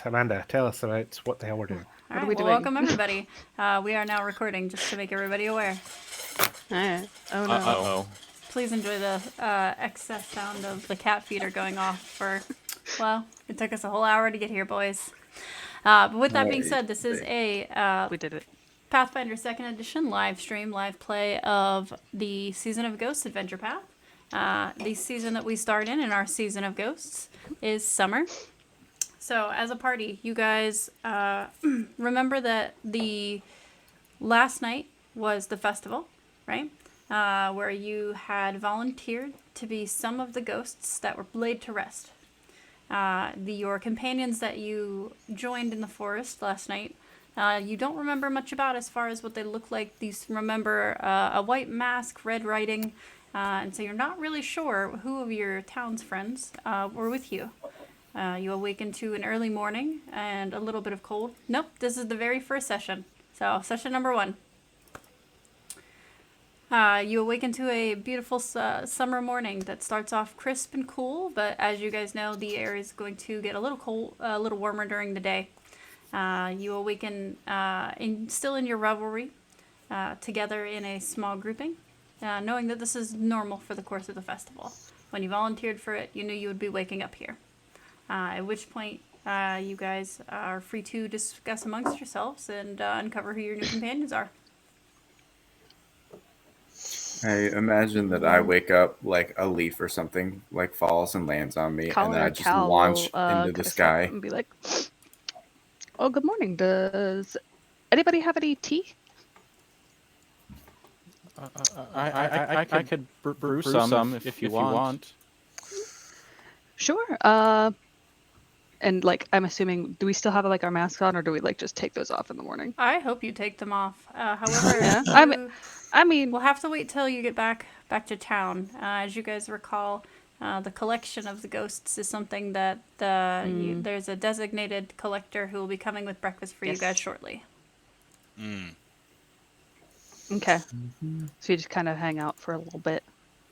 Amanda, tell us about what the hell we're doing. All right, well, welcome everybody. We are now recording, just to make everybody aware. Alright. Oh no. Uh-oh. Please enjoy the excess sound of the cat feeder going off for, well, it took us a whole hour to get here, boys. But with that being said, this is a We did it. Pathfinder 2nd Edition live stream, live play of the Season of Ghosts Adventure Path. The season that we start in our Season of Ghosts is summer. So as a party, you guys remember that the last night was the festival, right? Where you had volunteered to be some of the ghosts that were laid to rest. Your companions that you joined in the forest last night, you don't remember much about as far as what they look like. These remember a white mask, red writing, and so you're not really sure who of your town's friends were with you. You awaken to an early morning and a little bit of cold. Nope, this is the very first session. So, session number 1. You awaken to a beautiful summer morning that starts off crisp and cool, but as you guys know, the air is going to get a little cold, a little warmer during the day. You awaken still in your revelry, together in a small grouping, knowing that this is normal for the course of the festival. When you volunteered for it, you knew you would be waking up here. At which point, you guys are free to discuss amongst yourselves and uncover who your new companions are. I imagine that I wake up like a leaf or something like falls and lands on me, and then I just launch into the sky and be like, "Oh, good morning. Does anybody have any tea?" I could brew some if you want. Sure. And like, I'm assuming, do we still have like our masks on, or do we like just take those off in the morning? I hope you take them off. However, Yeah. I mean, we'll have to wait till you get back to town. As you guys recall, the collection of the ghosts is something that there's a designated collector who will be coming with breakfast for you guys shortly. Okay. So you just kind of hang out for a little bit.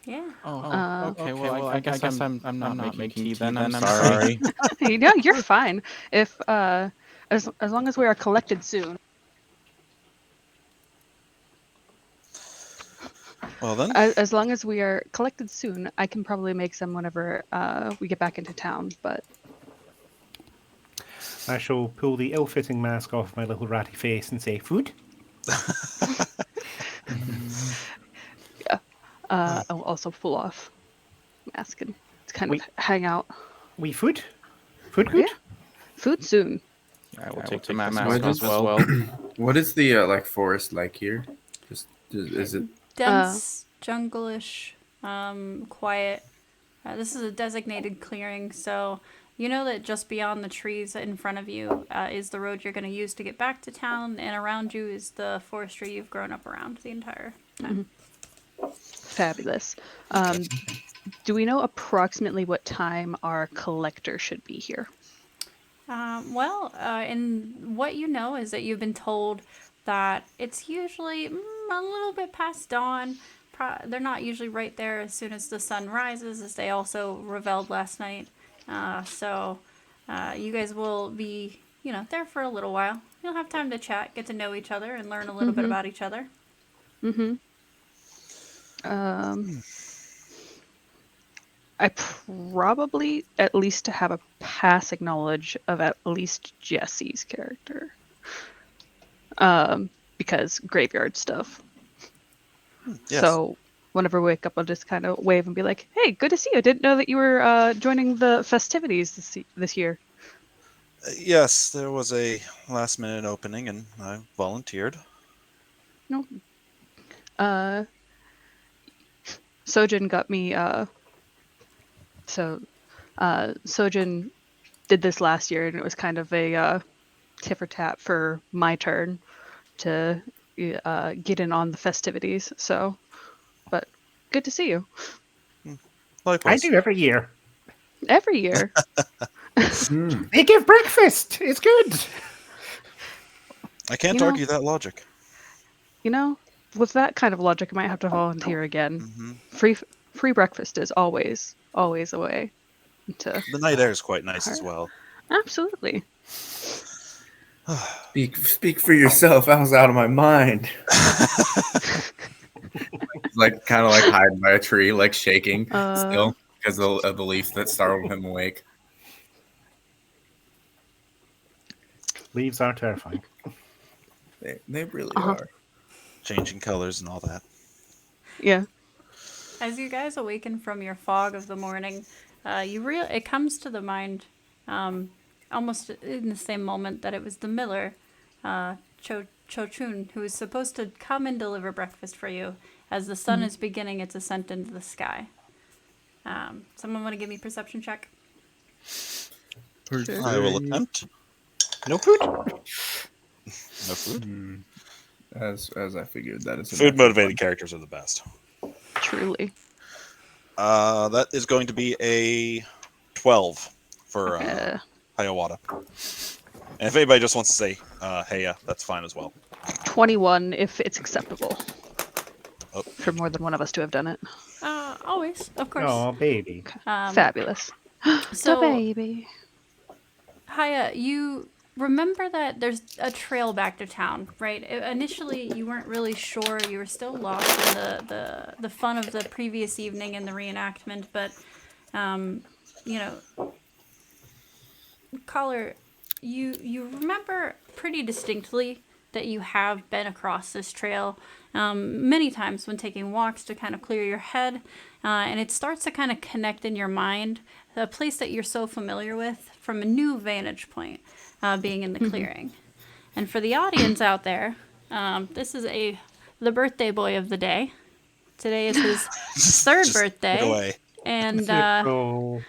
Yeah. Okay. Well, I guess I'm not making tea then. I'm sorry. No, you're fine. If as long as we are collected soon. Well then. As long as we are collected soon, I can probably make some whenever we get back into town. But I shall pull the ill-fitting mask off my little ratty face and say, "Food." Yeah. I will also pull off mask and kind of hang out. We food? Food good? Yeah. Food soon. I will take the mask off as well. What is the like forest like here? Is it dense, jungle-ish, quiet? This is a designated clearing, so you know that just beyond the trees in front of you is the road you're going to use to get back to town, and around you is the forestry you've grown up around the entire time. Fabulous. Do we know approximately what time our collector should be here? And what you know is that you've been told that it's usually a little bit past dawn. They're not usually right there as soon as the sun rises, as they also reveled last night. So you guys will be, there for a little while. You'll have time to chat, get to know each other, and learn a little bit about each other. I probably at least have a passing knowledge of at least Jesse's character. Because graveyard stuff. Yes. So whenever we wake up, I'll just kind of wave and be like, "Hey, good to see you. I didn't know that you were joining the festivities this year." Yes, there was a last-minute opening, and I volunteered. No. Sojin got me. Sojin did this last year, and it was kind of a tit for tat for my turn to get in on the festivities. So, but good to see you. Likewise. I do every year. Every year. They give breakfast. It's good. I can't argue that logic. With that kind of logic, I might have to volunteer again. Free breakfast is always a way to. The night air is quite nice as well. Absolutely. Speak for yourself. I was out of my mind. Like kind of like hiding by a tree, like shaking still because of the leaf that startled him awake. Leaves are terrifying. They really are. Changing colors and all that. Yeah. As you guys awaken from your fog of the morning, it comes to the mind, almost in the same moment that it was the miller, Cho Chun, who is supposed to come and deliver breakfast for you as the sun is beginning its ascent into the sky. Someone want to give me a perception check? Sure. I will attempt. No food? No food. As I figured, that is Food motivated characters are the best. Truly. That is going to be a 12 for Okay. Hiawatha. And if anybody just wants to say hey, yeah, that's fine as well. 21 if it's acceptable. Oh. For more than one of us to have done it. Always, of course. Oh, baby. Fabulous. So, the baby. Haya, you remember that there's a trail back to town, right? Initially, you weren't really sure. You were still lost in the fun of the previous evening and the reenactment, but, you know, Caller, you remember pretty distinctly that you have been across this trail many times when taking walks to kind of clear your head, and it starts to kind of connect in your mind a place that you're so familiar with from a new vantage point, being in the clearing. And for the audience out there, this is the birthday boy of the day. Today is his third Just birthday. get away. And Oh,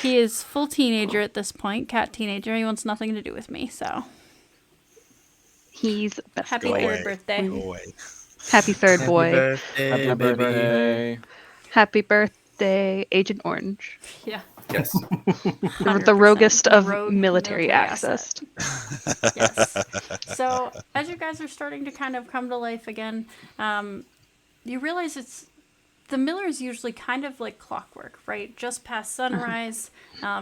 he is full teenager at this point, cat teenager. He wants nothing to do with me, so He's best happy boy. third birthday. Go away. Happy third boy. Birthday, Happy birthday. Happy birthday, Agent Orange. Yeah. Yes. The 100%. roguest of Rogue military asset. access. Yes. So as you guys are starting to kind of come to life again, you realize the miller's usually kind of like clockwork, right? Just past sunrise.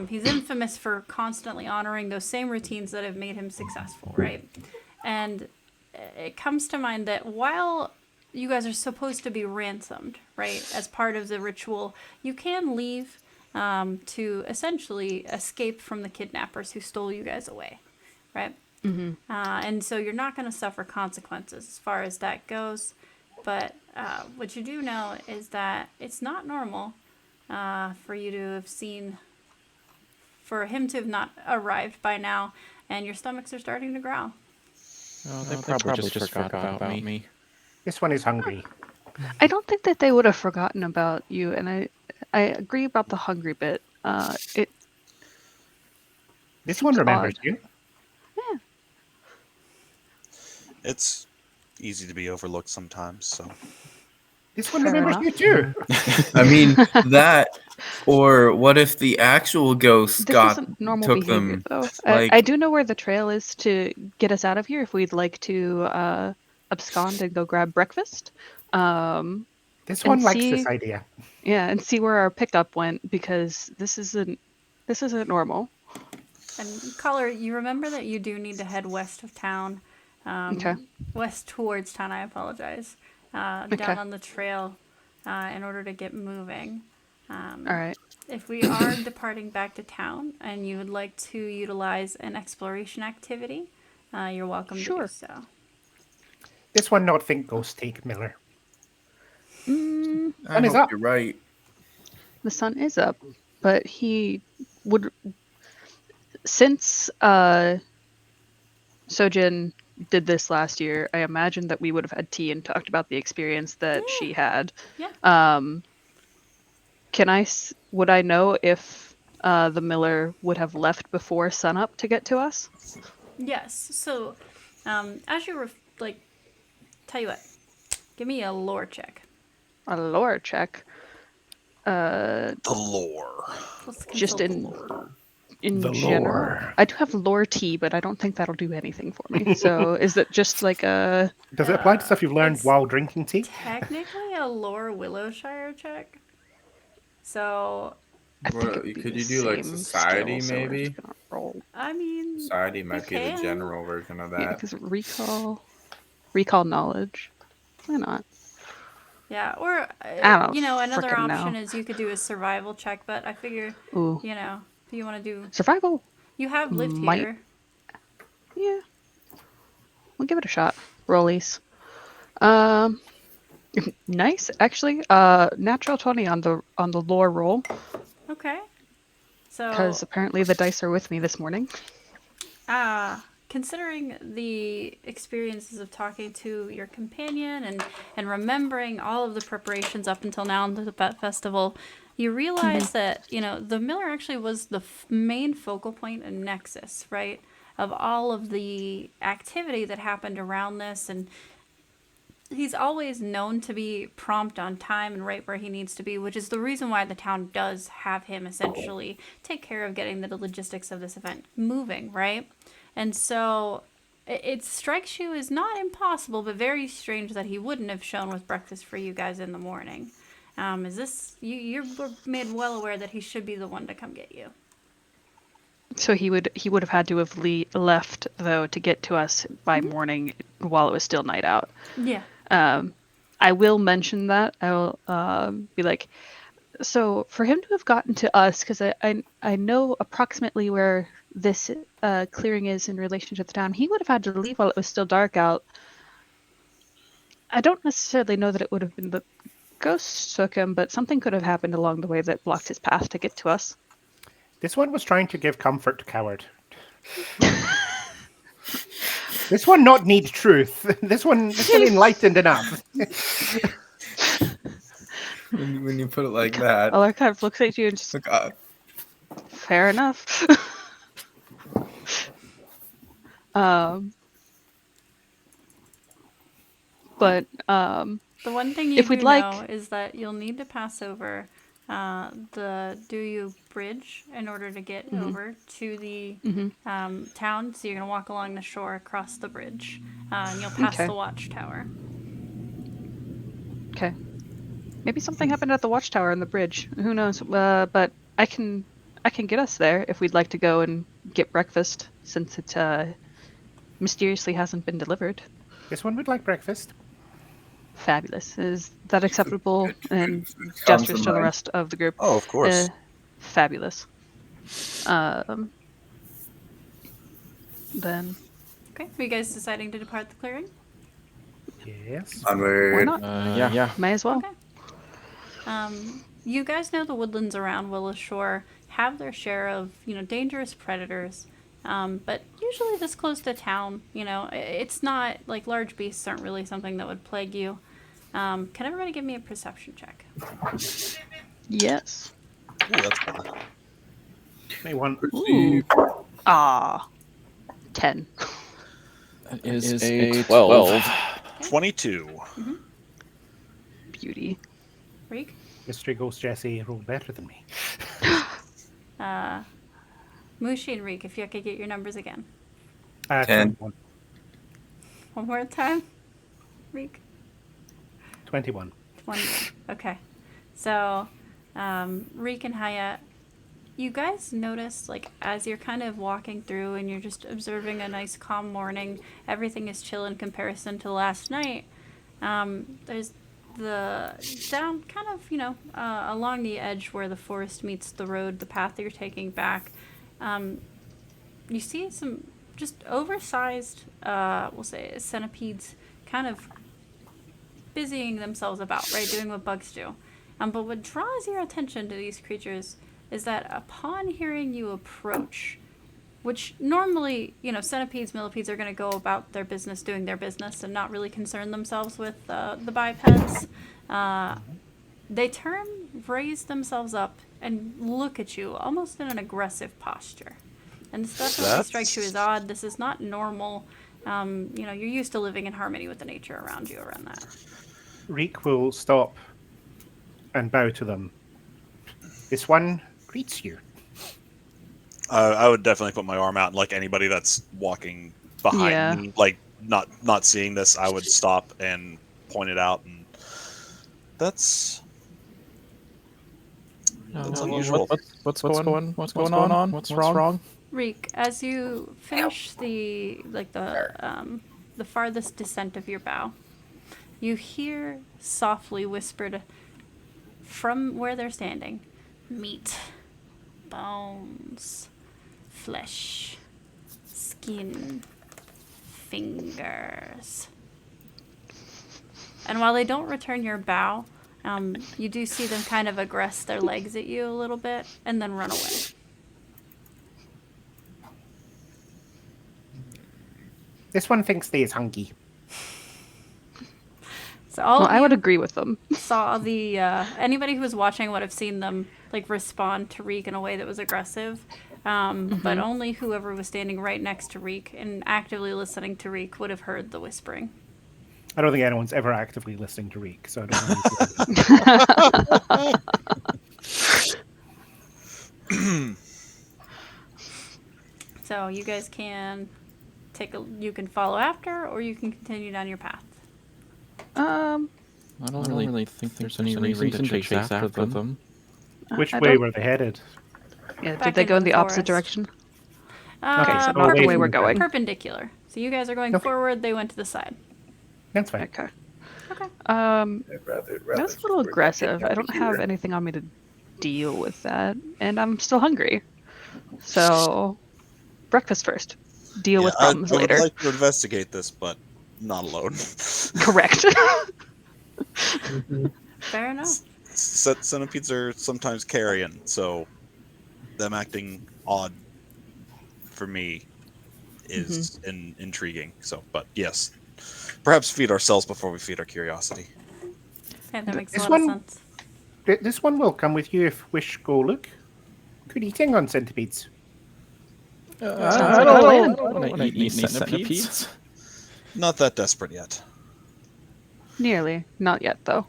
He's infamous for constantly honoring those same routines that have made him successful, right? And it comes to mind that while you guys are supposed to be ransomed, right, as part of the ritual, you can leave to essentially escape from the kidnappers who stole you guys away, right? And so you're not going to suffer consequences as far as that goes. But what you do know is that it's not normal for you to have for him to have not arrived by now, and your stomachs are starting to growl. Oh, they probably just forgot about me. this one is hungry. I don't think that they would have forgotten about you, and I agree about the hungry bit. This one remembers odd. you. Yeah. It's easy to be overlooked sometimes, so This one Fair remembers enough. you too. I mean that, or what if the actual ghost This isn't normal took behavior, them? though. like- I do know where the trail is to get us out of here if we'd like to abscond and go grab breakfast. This And one likes this see- idea. Yeah, and see where our pickup went, because this isn't normal. And Caller, you remember that you do need to head west of town. Okay. West towards town, I apologize. Okay. Down on the trail in order to get moving. All right. If we are departing back to town and you would like to utilize an exploration activity, you're welcome to Sure. do so. This one not think ghost take Miller. I Sun is hope up. you're right. The sun is up, but he would, since Sojin did this last year, I imagine that we would have had tea and talked about the experience that she had. Yeah. Would I know if the miller would have left before sunup to get to us? Yes. So, as you tell you what, give me a lore check. A lore check. the lore. Let's Just consult the in lore. The general. lore. I do have lore tea, but I don't think that'll do anything for me. So is it just like a? Does it apply to stuff you've learned it's- while drinking tea? Technically a lore Willowshire check. So, I think it would be Could the you do like same society still, so we're maybe? just gonna roll. I mean, Society you might be the can. general version of Yeah, that. because recall knowledge. Why not? Yeah, or I don't another frickin' option know. is you could do a survival check, but I figure, Ooh, if you want to do, survival. you have lived Might. here. Yeah, we'll give it a shot. Rollies. Um, nice actually. Natural 20 on the lore roll Okay. because So, apparently the dice are with me this morning. considering the experiences of talking to your companion and remembering all of the preparations up until now into the pet festival, you realize that the miller actually was the main focal point and nexus, right, of all of the activity that happened around this. And he's always known to be prompt on time and right where he needs to be, which is the reason why the town does have him essentially take care of getting the logistics of this event moving, right? And so it strikes you as not impossible, but very strange that he wouldn't have shown with breakfast for you guys in the morning. Is this you're made well aware that he should be the one to come get you? So he would have had to have left though to get to us by morning while it was still night out. Yeah. I will mention that. I will be like, so for him to have gotten to us, because I know approximately where this clearing is in relation to the town, he would have had to leave while it was still dark out. I don't necessarily know that it would have been the ghosts took him, but something could have happened along the way that blocked his path to get to us. This one was trying to give comfort to Coward. This one not need truth. This one enlightened enough. When you put it like that. Alar kind of looks at you and just, Look, fair enough. But The one thing you if we'd do like- know is that you'll need to pass over the Duyu Bridge in order to get over to the town. So you're going to walk along the shore, across the bridge, and you'll pass Okay. the watchtower. Okay. Maybe something happened at the watchtower on the bridge. Who knows? But I can get us there if we'd like to go and get breakfast, since it mysteriously hasn't been delivered. This one would like breakfast. Fabulous. Is that acceptable? And Comes gestures to the mind. rest of the group. Oh, of course. Fabulous. Then Okay. Are you guys deciding to depart the clearing? Yes. why onward. not? Yeah. May as well. Okay. You guys know the woodlands around Willis Shore have their share of, dangerous predators. But usually this close to town, it's not like large beasts aren't really something that would plague you. Can everybody give me a perception check? Yes. Ooh, that's fun. 21. Ooh. 10. That is a 12. 22. Beauty. Reek? Mystery Ghost Jesse rolled better than me. Mushi and Reek, if you could get your numbers again. 10. 21. One more time. Reek? 21. 21. Okay. So, Reek and Haya, you guys notice, like, as you're kind of walking through and you're just observing a nice calm morning, everything is chill in comparison to last night. There's the down kind of, along the edge where the forest meets the road, the path that you're taking back. You see some just oversized, we'll say, centipedes kind of busying themselves about, right? Doing what bugs do. But what draws your attention to these creatures is that upon hearing you approach, which normally, centipedes, millipedes are going to go about their business, doing their business, and not really concern themselves with the bipeds. They turn, raise themselves up, and look at you almost in an aggressive posture. And this definitely strikes you as odd. This is not normal. You're used to living in harmony with the nature around you around that. Reek will stop and bow to them. This one greets you. I would definitely put my arm out, and like anybody that's walking behind me, like not seeing this, I would stop and point it out. And that's That's unusual. What's going on? What's wrong? Reek, as you finish the farthest descent of your bow, you hear softly whispered from where they're standing, meat, bones, flesh, skin, fingers. And while they don't return your bow, you do see them kind of aggress their legs at you a little bit and then run away. This one thinks they is hungry. So all Well, of I would you agree with them. saw the anybody who was watching would have seen them like respond to Reek in a way that was aggressive, but only whoever was standing right next to Reek and actively listening to Reek would have heard the whispering. I don't think anyone's ever actively listening to Reek, so I don't know. So you guys can you can follow after, or you can continue down your path. I don't really think there's any reason to chase after them. Which I way don't- were they headed? Yeah, Back did they go in into the the opposite forest. direction? Okay, so not away the way from we're the going. Perpendicular. So you guys are going Okay. forward. They went to the side. That's fine. Okay. Okay. I'd rather That's a little we're aggressive. getting I don't out of have here. anything on me to deal with that, and I'm still hungry. So, breakfast first. Deal with problems I would later. like to investigate this, but not alone. Correct. Fair enough. Centipedes are sometimes carrion, so them acting odd for me is intriguing. So, but yes, perhaps feed ourselves before we feed our curiosity. Okay, that makes a This lot of one- sense. This one will come with you if wish go look. Good eating on centipedes. Sounds like a plan. I don't want to eat centipedes. Not that desperate yet. Nearly. Not yet, though.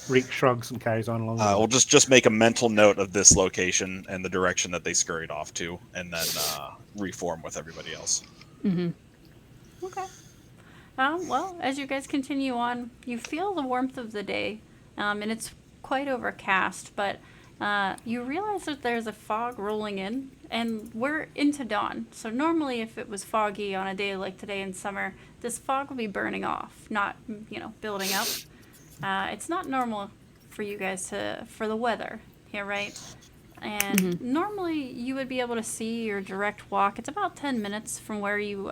Reek shrugs and carries on along. We'll just make a mental note of this location and the direction that they scurried off to, and then reform with everybody else. Okay. Well, as you guys continue on, you feel the warmth of the day, and it's quite overcast, but you realize that there's a fog rolling in, and we're into dawn. So normally if it was foggy on a day like today in summer, this fog would be burning off, not, building up. It's not normal for you guys for the weather here, right? And normally you would be able to see your direct walk. It's about 10 minutes from where you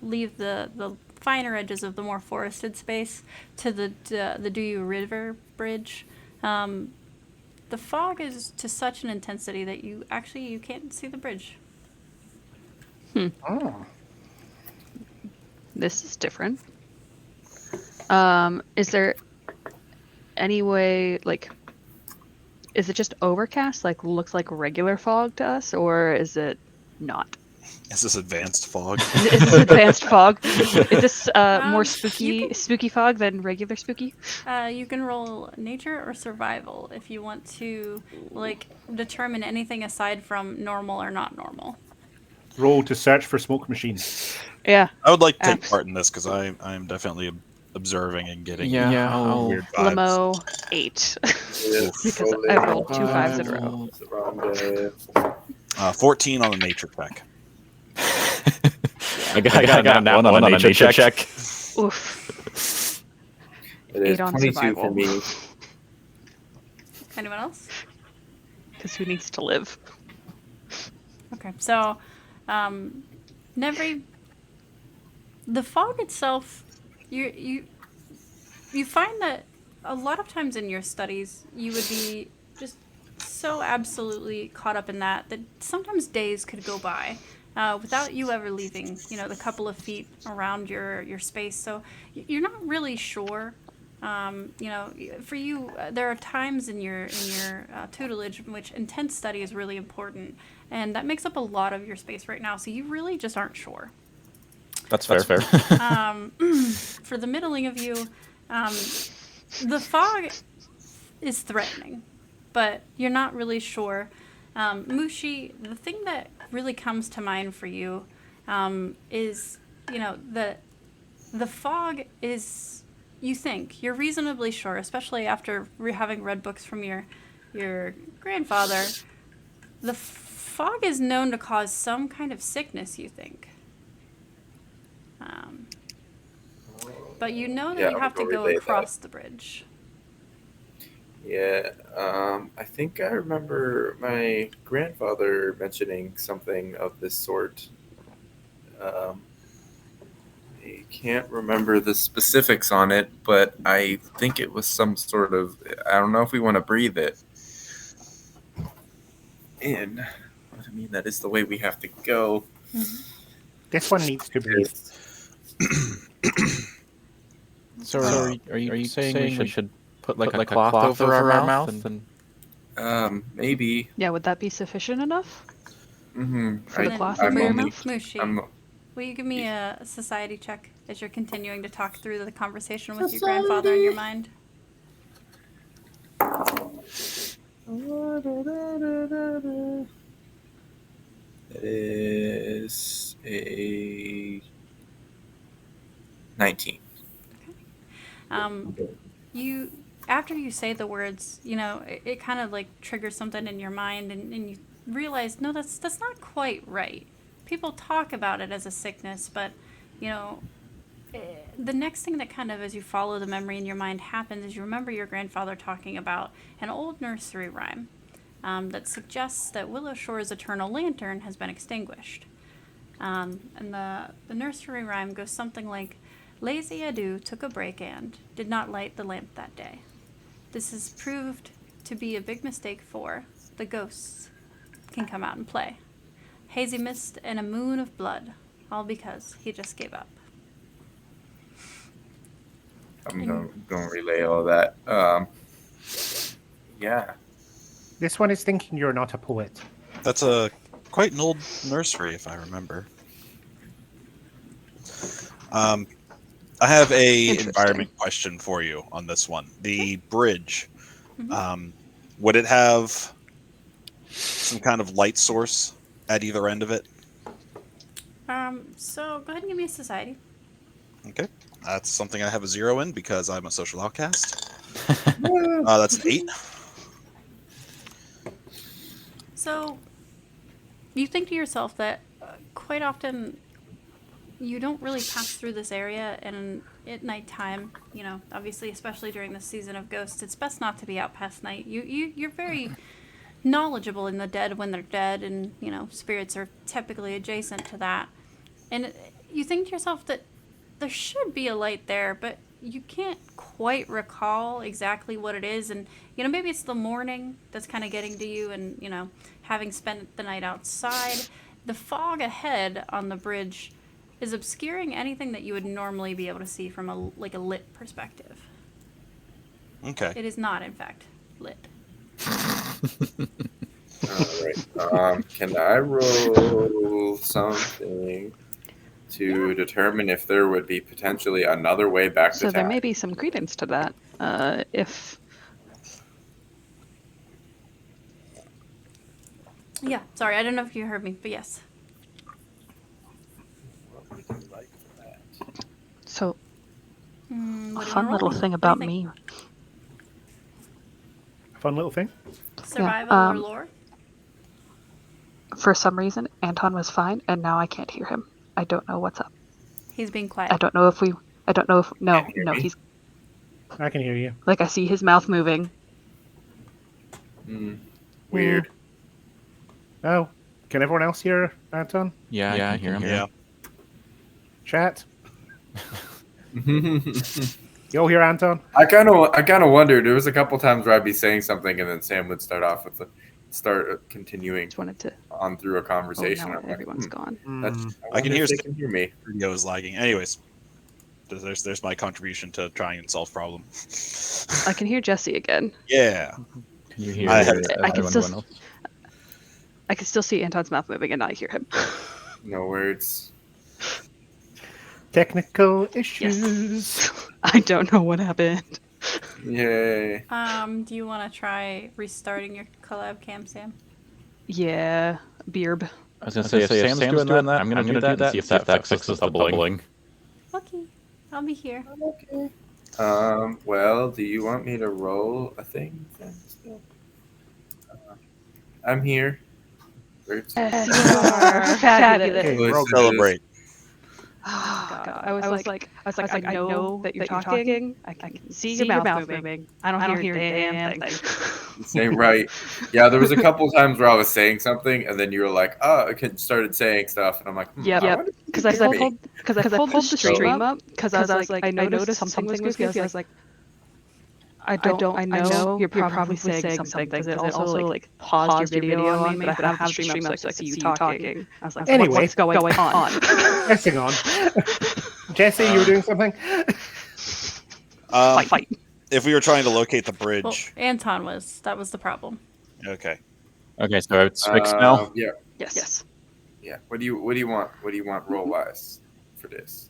leave the finer edges of the more forested space to the Duyu River Bridge. The fog is to such an intensity that you can't see the bridge. Oh. This is different. Is there any way, is it just overcast, looks like regular fog to us, or is it not? Is this advanced fog? Is this advanced fog? Is this more You spooky fog than regular spooky? You can roll nature or survival if you want to determine anything aside from normal or not normal. Roll to search for smoke machines. Yeah. I would like to take Abs- part in this because I'm definitely observing and getting I'll weird vibes. Limo 8. Because I rolled 2 5s in a row. It's the wrong day. 14 on the nature check. I got that one on a nature check. Oof. It is 8 on 22 survival. for me. Anyone else? Because who needs to live? Okay, so, Nevri, the fog itself, you find that a lot of times in your studies, you would be just so absolutely caught up in that sometimes days could go by without you ever leaving, the couple of feet around your space. So you're not really sure. For you, there are times in your tutelage in which intense study is really important, and that makes up a lot of your space right now. So you really just aren't sure. That's fair. For the middling of you, the fog is threatening, but you're not really sure. Mushi, the thing that really comes to mind for you is, the fog is you think, you're reasonably sure, especially after having read books from your grandfather, the fog is known to cause some kind of sickness, you think. But you know that you have to go across the bridge. Yeah, I think I remember my grandfather mentioning something of this sort. I can't remember the specifics on it, but I think it was some sort of, I don't know if we want to breathe it in. But I mean, that is the way we have to go. This one needs to breathe. So are you saying we should put like a cloth over our mouth? Maybe. Yeah, would that be sufficient enough? Mm-hmm. For the cloth over your mouth? Mushi, will you give me a society check as you're continuing to talk through the conversation with your grandfather in your mind? It is a 19. You, after you say the words, you know, it kind of like triggers something in your mind, and you realize, no, that's not quite right. People talk about it as a sickness, but, you know, the next thing that kind of, as you follow the memory in your mind, happens is you remember your grandfather talking about an old nursery rhyme that suggests that Willow Shore's eternal lantern has been extinguished. And the nursery rhyme goes something like, "Lazy Adu took a break and did not light the lamp that day. This has proved to be a big mistake, for the ghosts can come out and play. Hazy mist and a moon of blood, all because he just gave up." I'm going to relay all that. Yeah. This one is thinking you're not a poet. That's quite an old nursery, if I remember. I have a environment question for you on this one. The bridge, would it have some kind of light source at either end of it? So go ahead and give me a society. Okay. That's something I have a 0 in because I'm a social outcast. That's an 8. So you think to yourself that quite often you don't really pass through this area, and at nighttime, you know, obviously, especially during the season of ghosts, it's best not to be out past night. You're very knowledgeable in the dead when they're dead, and, you know, spirits are typically adjacent to that. And you think to yourself that there should be a light there, but you can't quite recall exactly what it is. And, you know, maybe it's the morning that's kind of getting to you, and, you know, having spent the night outside, the fog ahead on the bridge is obscuring anything that you would normally be able to see from a lit perspective. Okay. It is not, in fact, lit. Alright. Can I roll something to determine if there would be potentially another way back to town? So there may be some credence to that. Yeah, sorry, I don't know if you heard me, but yes. So, What a do you fun wanna little roll? thing What do about you think? me. Fun little thing. Survival or lore? For some reason, Anton was fine, and now I can't hear him. I don't know what's up. He's being quiet. I don't know if no, me? he's, I can hear you. like, I see his mouth moving. Weird. Oh, can everyone else hear Anton? Yeah, I can hear him. Yeah. Chat? You'll hear Anton? I kind of wondered. There was a couple times where I'd be saying something, and then Sam would start continuing Just wanted to. on through a Oh, conversation. now I'm like, everyone's gone. I can hear They can hear me. Video is lagging. Anyways, there's my contribution to trying and solve problem. I can hear Jesse again. Yeah. Can you hear I can still- everyone else? I can still see Anton's mouth moving and not hear him. No words. Technical issues. I don't know what happened. Yay. Do you want to try restarting your collab cam, Sam? Yeah, Beerb. I was gonna say if Sam's doing that, I'm gonna do that and see if that fixes the bubbling. Okay, I'll be here. Well, do you want me to roll a thing then still? I'm here. Where's Yes, you are fabulous. Okay, Voices? roll. Celebrate. Oh God. I was like, I know that you're talking. I can see your mouth moving. I don't hear a damn thing. Say right. Yeah, there was a couple times where I was saying something, and then you were like, "Oh," I started saying stuff, and I'm like, Yep. Because I pulled the stream up because I was like, I noticed something was goofy. I was like, I know you're probably saying something because it also like paused your video on me, but I have the stream up so I could see you talking. I was like, Anyway, what's going on? Pressing on. Jesse, you were doing something? Fight. If we were trying to locate the Well, bridge. Anton was. That was the problem. Okay. Okay, so it's fixed now. Yeah, Yes. yeah. What do you want? What do you want roll wise for this?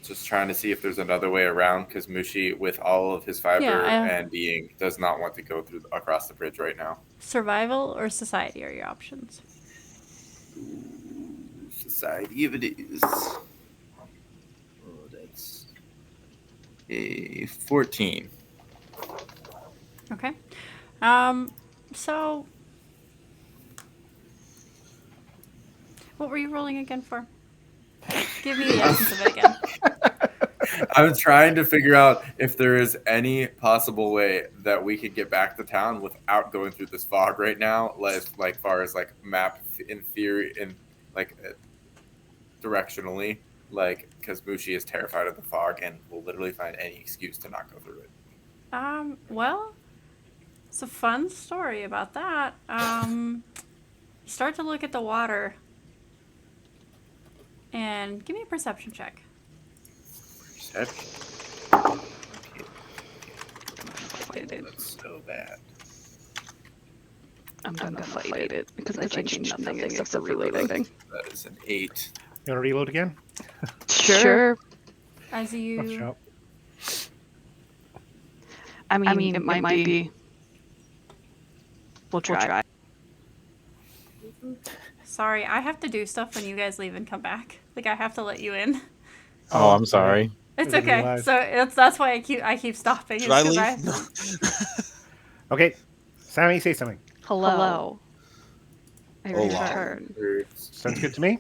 Just trying to see if there's another way around because Mushi, with all of his fiber Yeah, and being, does not want to go through across the bridge right now. Survival or society are your options. Society of it is. Oh, that's a 14. Okay. So what were you rolling again for? Give me the essence of it again. I'm trying to figure out if there is any possible way that we could get back to town without going through this fog right now, like far as like map in theory in like directionally, like because Mushi is terrified of the fog and will literally find any excuse to not go through it. Well, it's a fun story about that. Start to look at the water and give me a perception check. Perception. Okay. That's so bad. I'm gonna fight it because I changed nothing except for reloading. That is an 8. You want to reload again? Sure. As Let's you shop. I mean, it might be. We'll try. Sorry, I have to do stuff when you guys leave and come back. Like I have to let you in. Oh, I'm sorry. It's I didn't okay. realize. So that's why I keep stopping. Should I It's leave? 'cause No. Okay, Sammy, say something. Hello. I Hola. return. Sounds good to me.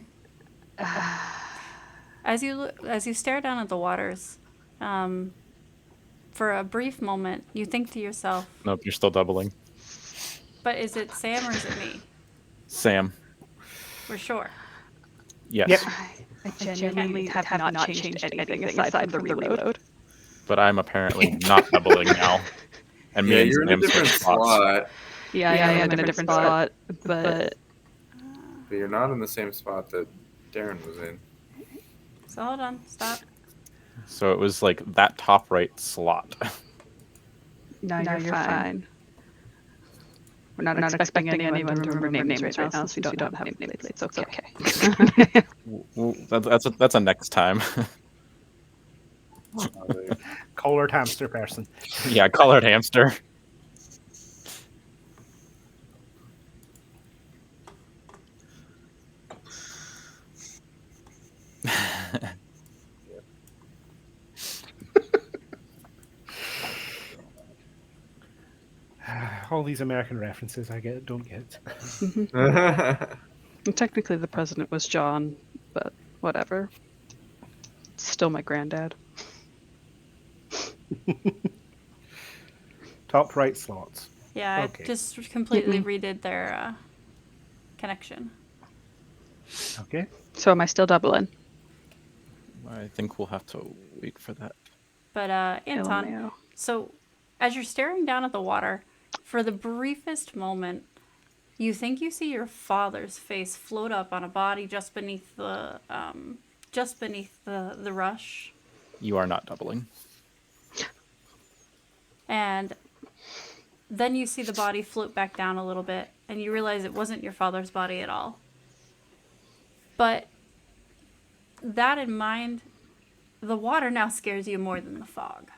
As you stare down at the waters, for a brief moment, you think to yourself, Nope, you're still doubling. "But is it Sam or is it me? Sam. We're sure." Yes. Yep. I genuinely have not changed anything aside from the reload. But I'm apparently not doubling now. And me Yeah, and you're in a Sam different switched spots. spot, Yeah, I am in a different spot, but but you're not in the same spot that Darren was in. So hold on, stop. So it was like that top right slot. now you're fine. We're not expecting anyone to remember names right now since we don't have nameplates. It's okay. That's a next time. Collared hamster person. Yeah, colored hamster. All these American references I don't get. And technically, the president was John, but whatever. Still my granddad. Top right slots. Yeah, Okay. I just completely redid their connection. Okay. So am I still doubling? I think we'll have to wait for that. But Anton, LMAO. so as you're staring down at the water, for the briefest moment, you think you see your father's face float up on a body just beneath the rush, You are not doubling. and then you see the body float back down a little bit, and you realize it wasn't your father's body at all. But that in mind, the water now scares you more than the fog.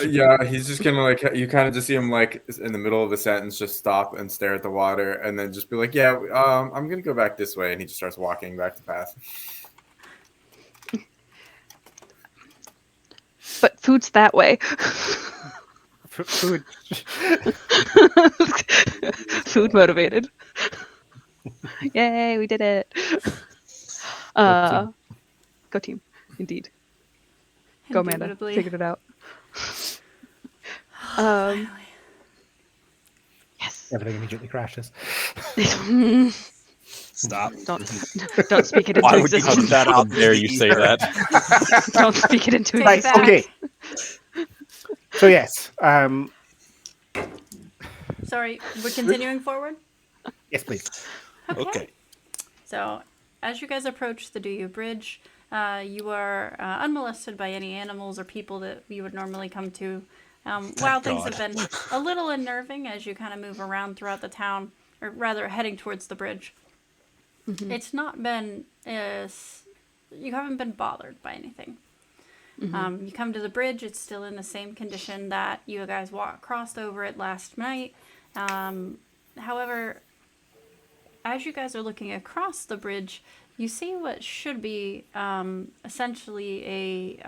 Yeah, he's just gonna like you kind of just see him like in the middle of a sentence just stop and stare at the water and then just be like, yeah, I'm gonna go back this way, and he just starts walking back to path. But food's that way. Food. Food motivated. Yay, we did it. Go team. Indeed. Go Amanda. Indubitably. Figured it out. Finally. Yes. Everything immediately crashes. Stop. Don't speak it into Why would you existence. put that How out? dare you say that? Don't speak it into Take Right. existence. back. Okay. So yes. Sorry, we're continuing forward? Yes, please. Okay. So, as you guys approach the Duyu Bridge, you are unmolested by any animals or people that you would normally come to. While things God. have been a little unnerving as you kind of move around throughout the town, or rather heading towards the bridge, it's not been you haven't been bothered by anything. You come to the bridge, it's still in the same condition that you guys crossed over it last night. However, as you guys are looking across the bridge, you see what should be essentially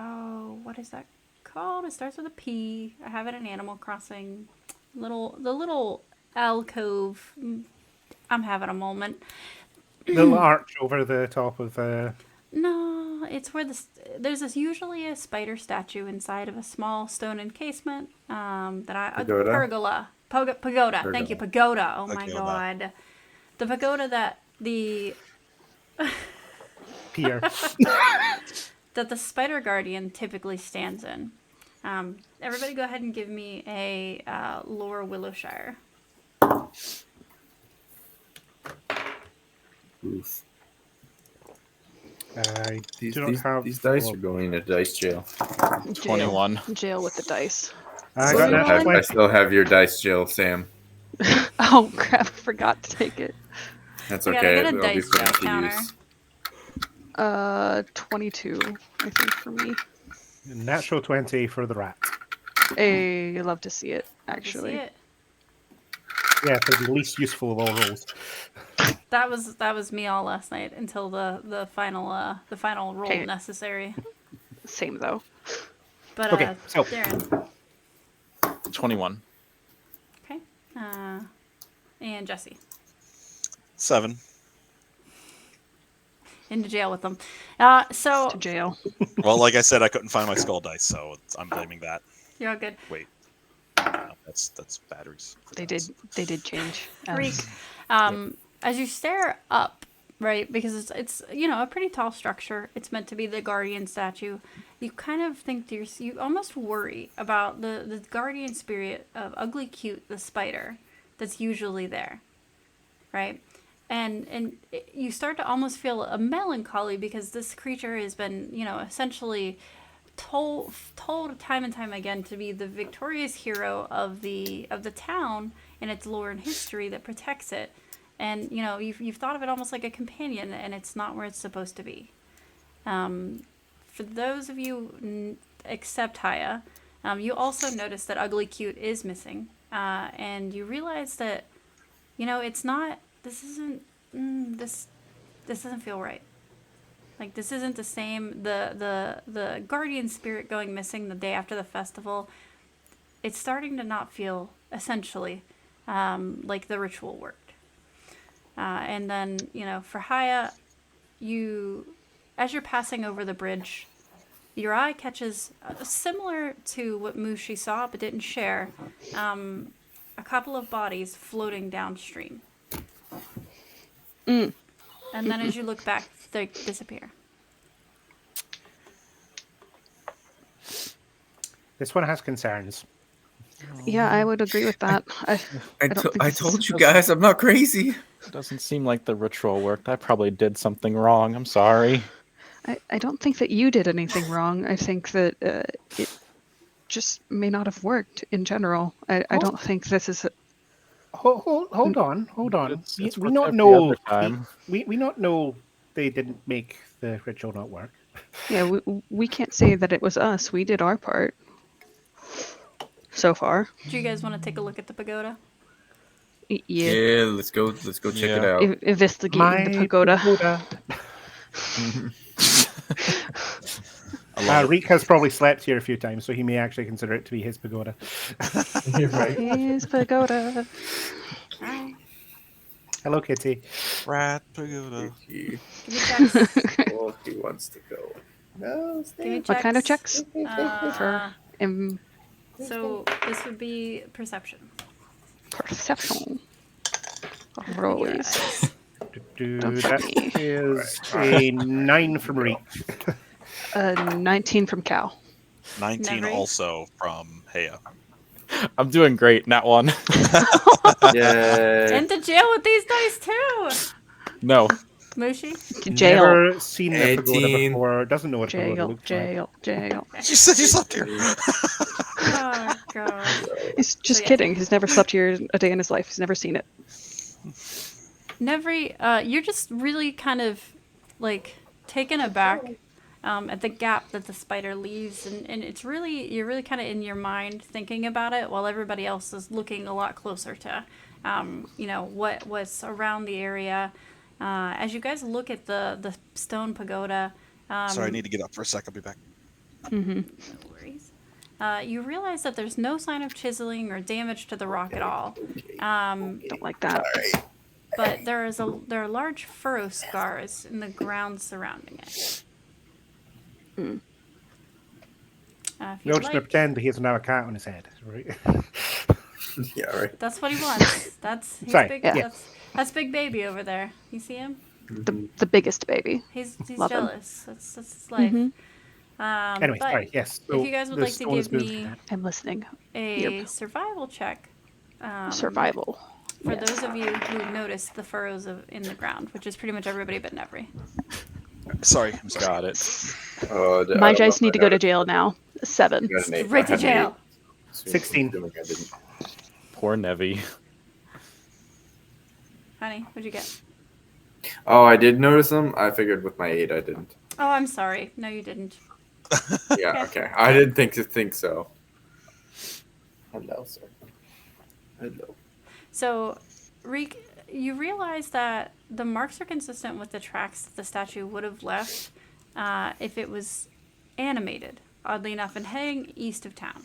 what is that called? It starts with a P. I have it in Animal Crossing. The little alcove. I'm having a moment. Little arch over the top of No, it's where there's usually a spider statue inside of a small stone encasement. Pagoda? Pergola. Pagoda. Thank you, pagoda. Oh my Pagoda. god. The pagoda that the pier. that the spider guardian typically stands in. Everybody go ahead and give me a lore Willowshire. Oof. I These, do not these, have. these dice are going into dice jail. 21. Jail with the dice. I So got you that. rolling? I still have your dice jail, Sam. Oh crap! I forgot to take it. That's I okay. gotta get a It'll be dice put jail into counter. use. 22, I think, for me. Natural 20 for the rat. I love to see it, Did you actually. see it? Yeah, for the least useful of all rolls. That was me all last night until the final roll Okay. necessary. Same though. But Okay, so- Darren, 21. okay, and Jesse. 7. Into jail with them. So To jail. Well, like I said, I couldn't find my skull dice, so I'm blaming that. you're all good. Wait. No, that's batteries. They did change. Freak. As you stare up, right, because it's a pretty tall structure. It's meant to be the guardian statue. You kind of think you almost worry about the guardian spirit of Ugly Cute, the spider, that's usually there, right? And you start to almost feel a melancholy because this creature has been, essentially told time and time again to be the victorious hero of the town and its lore and history that protects it. And you've thought of it almost like a companion, and it's not where it's supposed to be. For those of you except Haya, you also notice that Ugly Cute is missing, and you realize that it's not. This isn't. This doesn't feel right. Like, this isn't the same. The guardian spirit going missing the day after the festival. It's starting to not feel essentially like the ritual worked. And then, for Haya, as you're passing over the bridge, your eye catches, similar to what Mushi saw but didn't share, a couple of bodies floating downstream. And then as you look back, they disappear. This one has concerns. Yeah, I would agree with that. I don't think I this is told you supposed guys, I'm not crazy. Doesn't seem like the ritual worked. I probably did something wrong. I'm sorry. I don't think that you did anything wrong. I think that it just may not have worked in general. I don't think this is. Hold on. It's We worked not every know. other time. We not know they didn't make the ritual not work. Yeah, we can't say that it was us. We did our part. so far. Do you guys want to take a look at the pagoda? Yeah. Yeah, let's go check it Yeah. out. Investigating the pagoda. I love it. Reek has probably slept here a few times, so he may actually consider it to be his pagoda. You're right. His pagoda. All right. Hello, Kitty. Rat pagoda. He, Give me checks. well, he wants to go. No, Give me What kind of checks? Uh, Um, so this would be perception. perception. With your Rollies. eyes. Don't That me. is a 9 from Reek. 19 from Cal. 19 Never. also from Heya. I'm doing great. Nat 1. Yeah. Into jail with these dice too. No. Mushy. Jail. Never seen a pagoda 18. before. Doesn't know what a pagoda Jail. looks Jail. Jail. You said you slept here. Oh god. He's just yeah. kidding. He's never slept here a day in his life. He's never seen it. Nevri, you're just really kind of like taken aback at the gap that the spider leaves, and it's really, you're really kind of in your mind thinking about it while everybody else is looking a lot closer to what's around the area. As you guys look at the stone pagoda, Sorry, I need to get up for a sec. I'll be back. no worries. You realize that there's no sign of chiseling or damage to the rock at all. Don't like that. But there are large furrow scars in the ground surrounding it. Hmm. If We're you'd just going to like, pretend that he doesn't have a cat on his head, right? Yeah, right. that's what he wants. That's he's Sorry, big. yeah. That's big baby over there. You see him? The biggest baby. He's Love him. jealous. That's his life. Mhm. Anyway, But sorry, yes. if you guys would like to give me I'm listening. a survival check, Survival. for Yes. those of you who noticed the furrows in the ground, which is pretty much everybody but Nevri. Sorry, I'm sorry. Got it. Oh, I My don't dice know need if to I go got to it. jail now. 7. I got an 8. Right I to had an jail. 8. 16. Assuming I didn't. Poor Nevi. Honey, what'd you get? Oh, I did notice them. I figured with my 8 I didn't. Oh, I'm sorry. No, you didn't. Yeah, okay. I didn't think so. Hello, sir. Hello. So, Reek, you realize that the marks are consistent with the tracks that the statue would have left if it was animated, oddly enough, and heading east of town.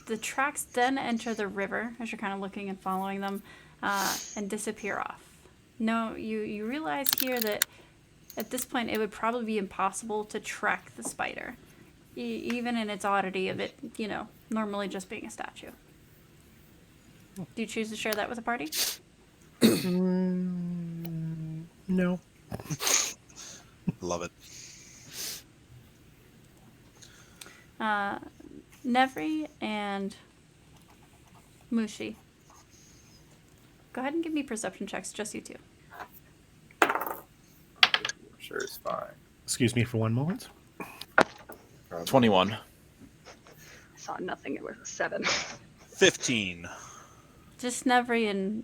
The tracks then enter the river as you're kind of looking and following them and disappear off. No, you realize here that at this point it would probably be impossible to track the spider, even in its oddity of it, normally just being a statue. Do you choose to share that with the party? No. Love it. Nevri and Mushi. Go ahead and give me perception checks, just you two. Sure, it's fine. Excuse me for one moment. 21. I saw nothing. It was a 7. 15. Just Nevri and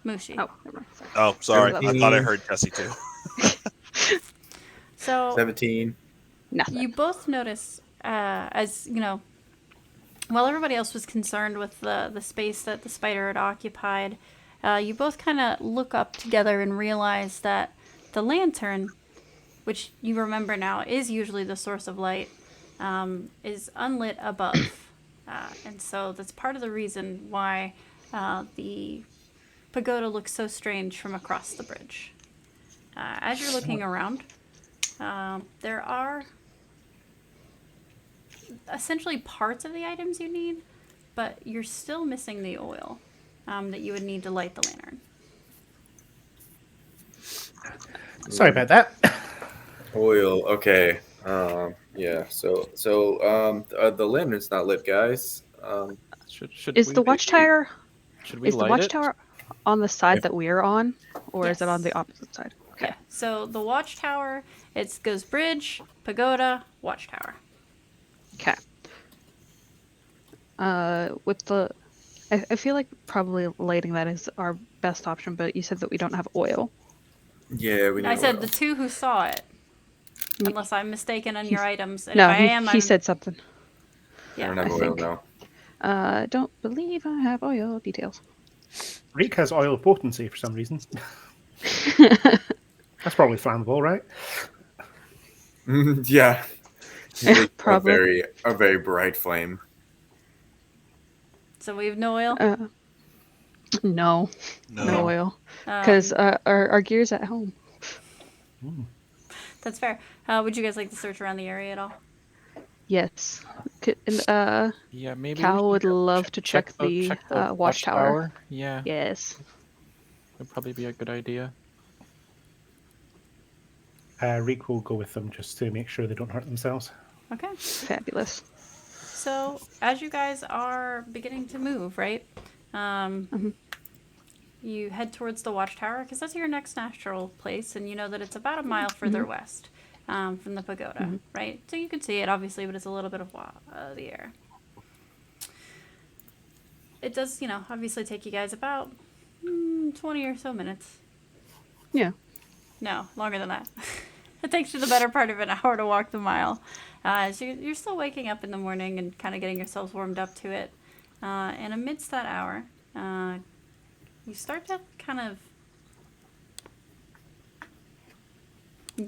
Mushi. Oh, never mind. Sorry. Oh, sorry. I 17. thought I heard Jesse too. So 17. Nothing. you both notice, as while everybody else was concerned with the space that the spider had occupied, you both kind of look up together and realize that the lantern, which you remember now is usually the source of light, is unlit above. And so that's part of the reason why the pagoda looks so strange from across the bridge. As you're looking around, there are essentially parts of the items you need, but you're still missing the oil that you would need to light the lantern. Sorry about that. Oil. Okay. Yeah. So the lantern's not lit, guys. Should Is we, the watchtower should we is the light watchtower on the side Yeah. that we're on, or is it on Yes. the opposite side? Okay. Yeah. So the watchtower, it goes bridge, pagoda, watchtower. Okay. With the, I feel like probably lighting that is our best option, but you said that we don't have oil. Yeah, we need I said oil. the two who saw it. Mm. Unless I'm mistaken on your items. And No, if I am, he said something. I don't I have oil think. now. Don't believe I have oil details. Reek has oil potency for some reason. That's probably flammable, right? Yeah. Usually Probably. a very bright flame. So we have no oil. No No. oil, because our gear's at home. That's fair. Would you guys like to search around the area at all? Yes. Yeah, maybe we Cal should would love to check the watchtower. Yeah, Yes. would probably be a good idea. Reek will go with them just to make sure they don't hurt themselves. Okay. Fabulous. So as you guys are beginning to move, right? You head towards the watchtower because that's your next natural place, and you know that it's about a mile further west from the pagoda, right? So you can see it obviously, but it's a little bit of the air. It does, obviously take you guys about 20 or so minutes. Yeah. No, longer than that. It takes you the better part of an hour to walk the mile. So you're still waking up in the morning and kind of getting yourselves warmed up to it. And amidst that hour, you start to kind of...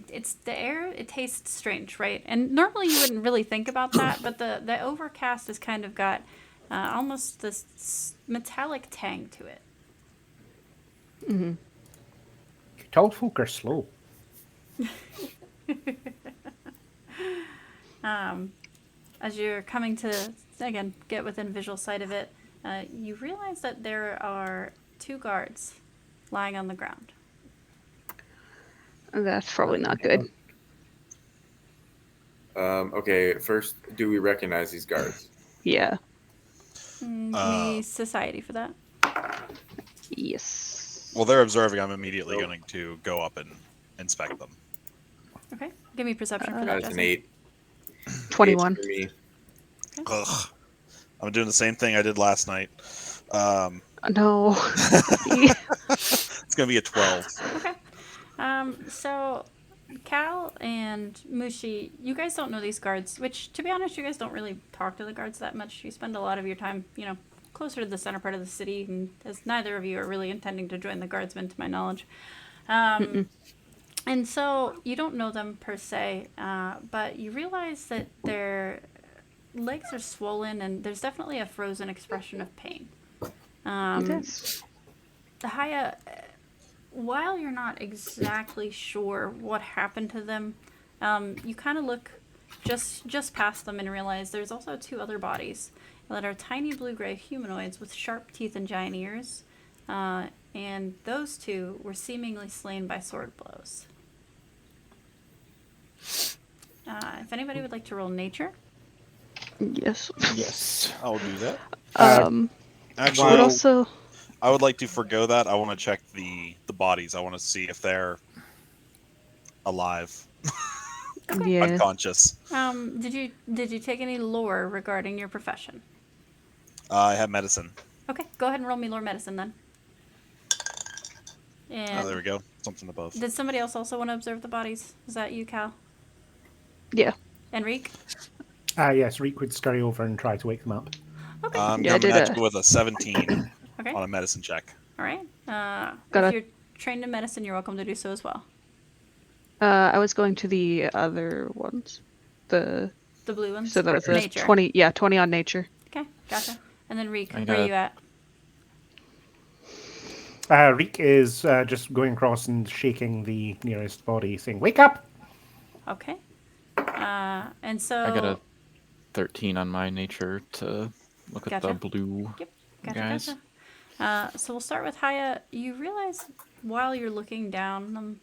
It's the air, it tastes strange, right? And normally you wouldn't really think about that, but the overcast has kind of got almost this metallic tang to it. Tall folk are slow. As you're coming to, again, get within visual sight of it, you realize that there are 2 guards lying on the ground. That's probably not good. Okay, first, do we recognize these guards? Yeah. Give me society for that. Yes. Well, they're observing. I'm immediately going to go up and inspect them. Okay. Give me perception for that, That is Justin. an 8. 21. 8 for me. Ugh. I'm doing the same thing I did last night. No. It's going to be a 12. Okay. So Cal and Mushi, you guys don't know these guards, which, to be honest, you guys don't really talk to the guards that much. You spend a lot of your time, closer to the center part of the city, and as neither of you are really intending to join the guardsmen, to my knowledge. And so you don't know them per se, but you realize that their legs are swollen and there's definitely a frozen expression of pain. Yes. Haya, while you're not exactly sure what happened to them, you kind of look just past them and realize there's also 2 other bodies that are tiny blue-gray humanoids with sharp teeth and giant ears, and those 2 were seemingly slain by sword blows. If anybody would like to roll nature. Yes. Yes. I'll do that. Actually, but also, I would like to forgo that. I want to check the bodies. I want to see if they're alive. yeah. Unconscious. Did you take any lore regarding your profession? I have medicine. Okay, go ahead and roll me lore medicine then. And There we go. Something above. did somebody else also want to observe the bodies? Is that you, Cal? Yeah. Enrique? Yes, Reek would scurry over and try to wake them up. Okay. I'm Yeah, I coming did at you with a 17 Okay. on a medicine check. All right. Gotta- If you're trained in medicine, you're welcome to do so as well. I was going to the other ones. The blue ones? So that was a nature. 20. Yeah, 20 on nature. Okay, gotcha. And then Reek, I where are you at? Reek is just going across and shaking the nearest body, saying, "Wake up!" Okay. And so... I got a 13 on my nature to look at Gotcha. the blue Yep, gotcha, guys. gotcha. So we'll start with Haya. You realize while you're looking down them,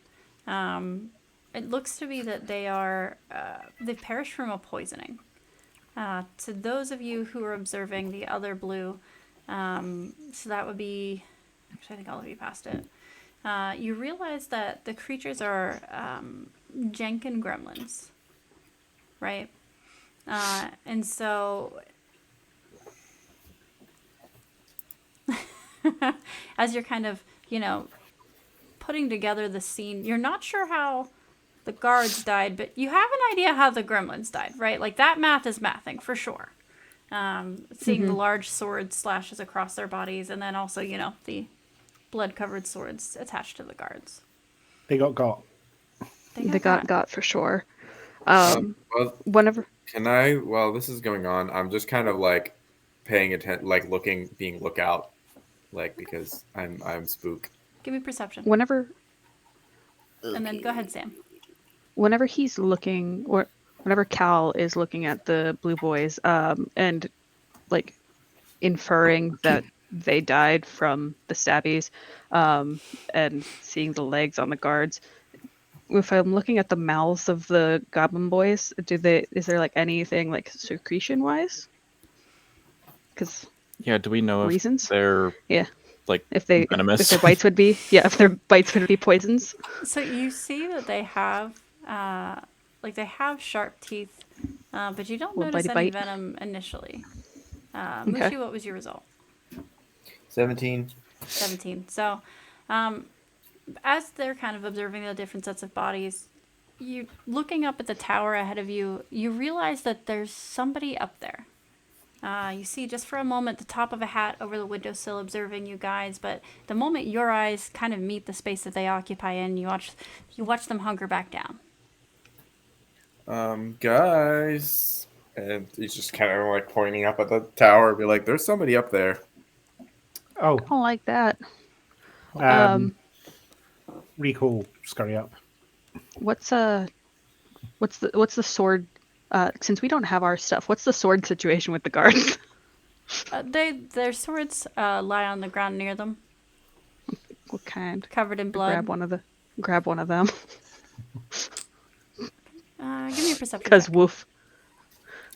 it looks to be that they've perished from a poisoning. To those of you who are observing the other blue, so that would be, actually I think all of you passed it. You realize that the creatures are Jenkin gremlins, right? And so as you're kind of, putting together the scene, you're not sure how the guards died, but you have an idea how the gremlins died, right? Like, that math is mathing for sure. seeing the large sword slashes across their bodies, and then also, the blood-covered swords attached to the guards. They got. They got for sure. Well, Whenever can I? While this is going on, I'm just kind of like paying attention, like being lookout, like because I'm spook. Give me perception. whenever And then go ahead, Sam. whenever he's looking, or whenever Cal is looking at the blue boys, and like inferring that they died from the stabbies, and seeing the legs on the guards. If I'm looking at the mouths of the goblin boys, is there like anything like secretion wise? Because Yeah, do we know reasons? if they're Yeah, like if their venomous? bites would be if their bites would be poisons. So you see that they have, they have sharp teeth, but you don't Will notice bitey any bite. venom initially. Okay. Mushi, what was your result? 17. 17. So, as they're kind of observing the different sets of bodies, you looking up at the tower ahead of you, you realize that there's somebody up there. You see just for a moment the top of a hat over the windowsill observing you guys, but the moment your eyes kind of meet the space that they occupy in, you watch them hunker back down. Guys, and he's just kind of like pointing up at the tower, be like, "There's somebody up there." Oh, I don't like that. Rico will scurry up. What's the sword? Since we don't have our stuff, what's the sword situation with the guards? Their swords lie on the ground near them, What kind? covered in blood. Grab one of them. Give me a perception Because check. woof.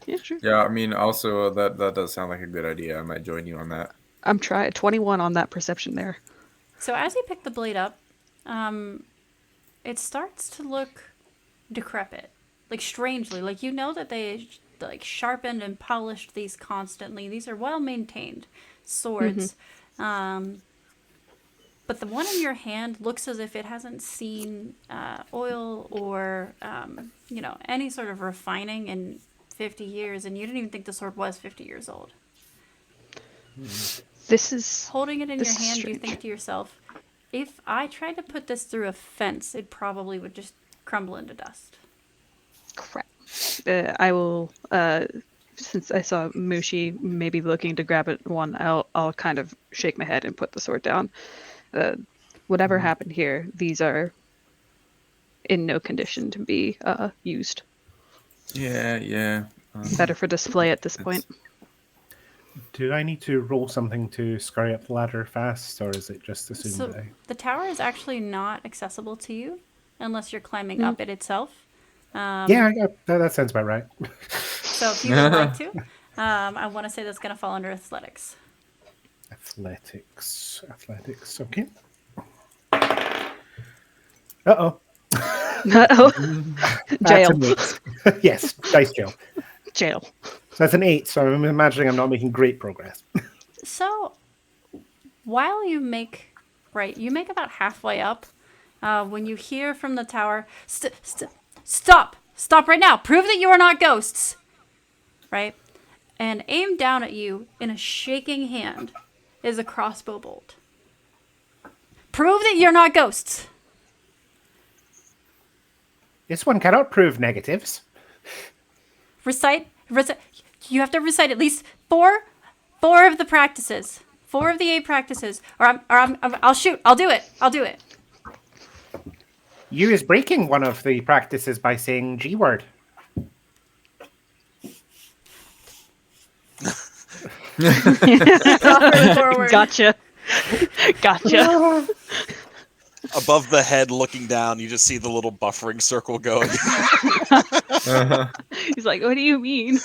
Yeah, sure. Yeah, I mean, also that does sound like a good idea. I might join you on that. I'm trying 21 on that perception there. So as you pick the blade up, it starts to look decrepit, like strangely. Like you know that they like sharpened and polished these constantly. These are well maintained swords, but the one in your hand looks as if it hasn't seen oil or any sort of refining in 50 years, and you didn't even think the sword was 50 years old. This is Holding it in your This is hand, you strange. think to yourself, if I tried to put this through a fence, it probably would just crumble into dust. crap. I will. Since I saw Mushi maybe looking to grab it one, I'll kind of shake my head and put the sword down. Whatever happened here, these are in no condition to be used. Yeah. Better for display at this point. Do I need to roll something to scurry up the ladder fast, or is it just assumed So that I... the tower is actually not accessible to you unless you're climbing up it itself. Yeah, that sounds about right. So if you would like to, I want to say that's going to fall under athletics. Athletics, okay. Uh-oh. Uh-oh. That's Jail. an 8. Yes, dice jail. Jail. So that's an 8, so I'm imagining I'm not making great progress. So while you make about halfway up, when you hear from the tower, stop right now, prove that you are not ghosts, right? And aimed down at you in a shaking hand is a crossbow bolt. Prove that you're not ghosts. This one cannot prove negatives. Recite. You have to recite at least four of the practices. 4 of the 8 practices, I'll shoot. I'll do it. You is breaking one of the practices by saying G word. Forward. Gotcha. Above the head, looking down, you just see the little buffering circle going. He's like, what do you mean?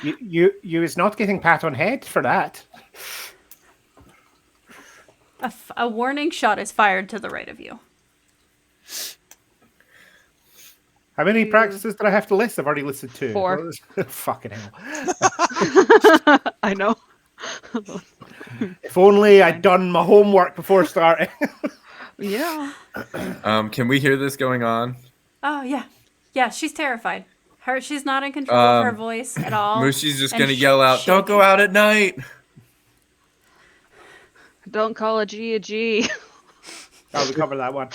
You is not getting pat on head for that. A warning shot is fired to the right of you. How many practices did I have to list? I've already listed 2. 4. Fucking hell. I know. If only I'd done my homework before starting. Yeah. Can we hear this going on? Oh, yeah. Yeah, she's terrified. She's not in control of her voice at all. Mushi's just and gonna yell out, "Don't go out at night!" Don't call a G a G. Oh, we covered that one.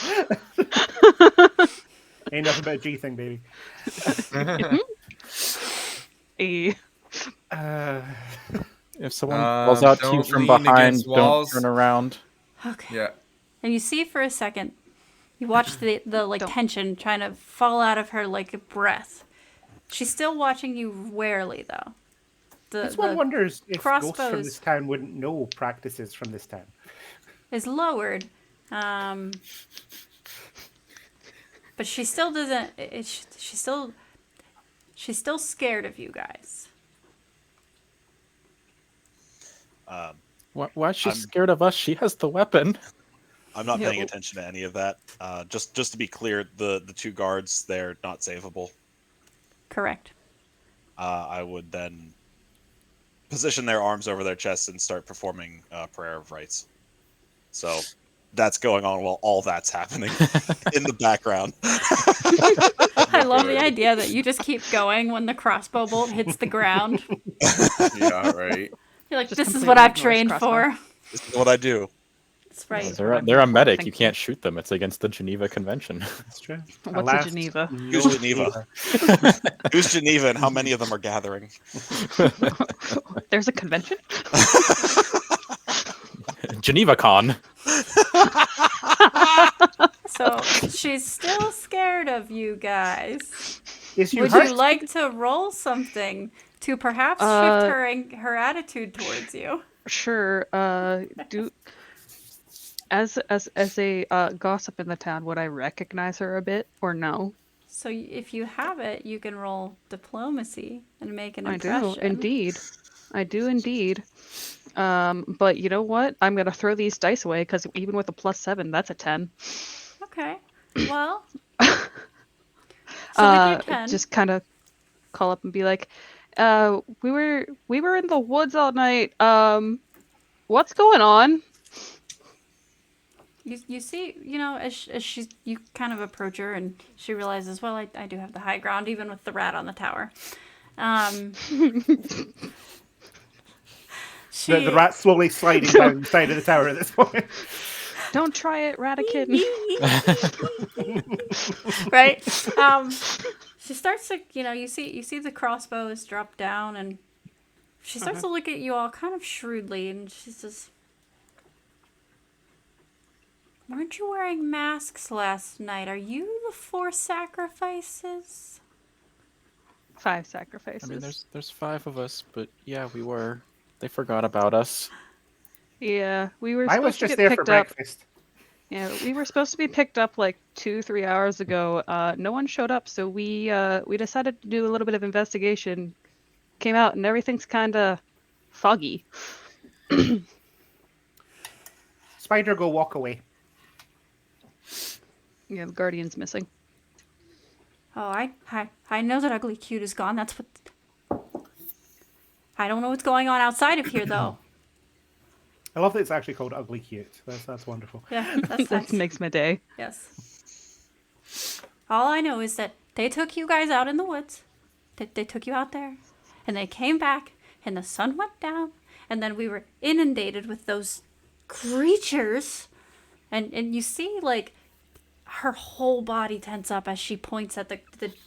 Ain't nothing but a G thing, baby. E. If someone calls out to you don't from lean behind, against don't walls. turn around. Okay. Yeah. And you see for a second, you watch the like tension trying to fall out of her like a breath. She's still watching you warily though. This one wonders if ghosts from crossbows this town wouldn't know practices from this town. is lowered, but she still doesn't. She's still scared of you guys. Why is she scared of us? She has the weapon. I'm not paying attention to any of that. Just to be clear, the 2 guards, they're not savable. Correct. I would then position their arms over their chests and start performing prayer of rites. So that's going on while all that's happening in the background. I love the idea that you just keep going when the crossbow bolt hits the ground. Yeah, right. You're like, Just this is completely what I've ignores trained crossbow. for. This is what I do. That's right. They're a medic. You can't shoot them. It's against the Geneva Convention. That's true. What's Alas, a Geneva? Who's Geneva? Who's Geneva and how many of them are gathering? There's a convention? GenevaCon. So she's still scared of you guys. Is you Would hurt? you like to roll something to perhaps shift her attitude towards you? Sure. As a gossip in the town, would I recognize her a bit or no? So if you have it, you can roll diplomacy and make an I impression. do indeed. I do indeed. But you know what? I'm gonna throw these dice away because even with a +7, that's a 10. Okay. Well. So with your 10, Just kind of call up and be like, we were in the woods all night. What's going on? you see, as you kind of approach her and she realizes, well, I do have the high ground even with the rat on the tower. The rat's slowly sliding down the side of the tower at this point. Don't try it, Ratikin. Right? She starts to, you see the crossbows drop down, and she starts to look at you all kind of shrewdly, and she says, "Weren't you wearing masks last night? Are you the 4 sacrifices?" 5 sacrifices. I mean, there's 5 of us, but yeah, we were. They forgot about us. Yeah, we were. I was supposed to just get there for picked up. breakfast. Yeah, we were supposed to be picked up like 2-3 hours ago. No one showed up, so we decided to do a little bit of investigation. Came out and everything's kind of foggy. Spider, go walk away. Yeah, the guardian's missing. Oh, I know that Ugly Cute is gone. That's what. I don't know what's going on outside of here, though. I love that it's actually called Ugly Cute. That's wonderful. Yeah, that's That makes my day. Yes. All I know is that they took you guys out in the woods. They took you out there, and they came back, and the sun went down, and then we were inundated with those creatures, and you see like her whole body tense up as she points at the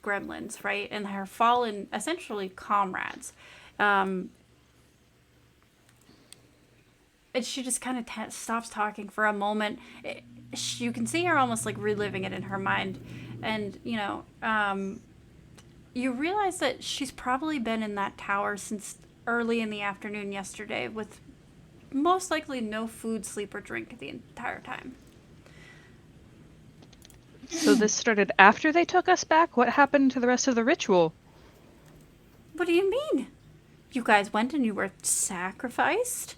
gremlins, right, and her fallen essentially comrades. And she just kind of stops talking for a moment. You can see her almost like reliving it in her mind. And, you realize that she's probably been in that tower since early in the afternoon yesterday with most likely no food, sleep, or drink the entire time. So this started after they took us back? What happened to the rest of the ritual? What do you mean? You guys went and you were sacrificed?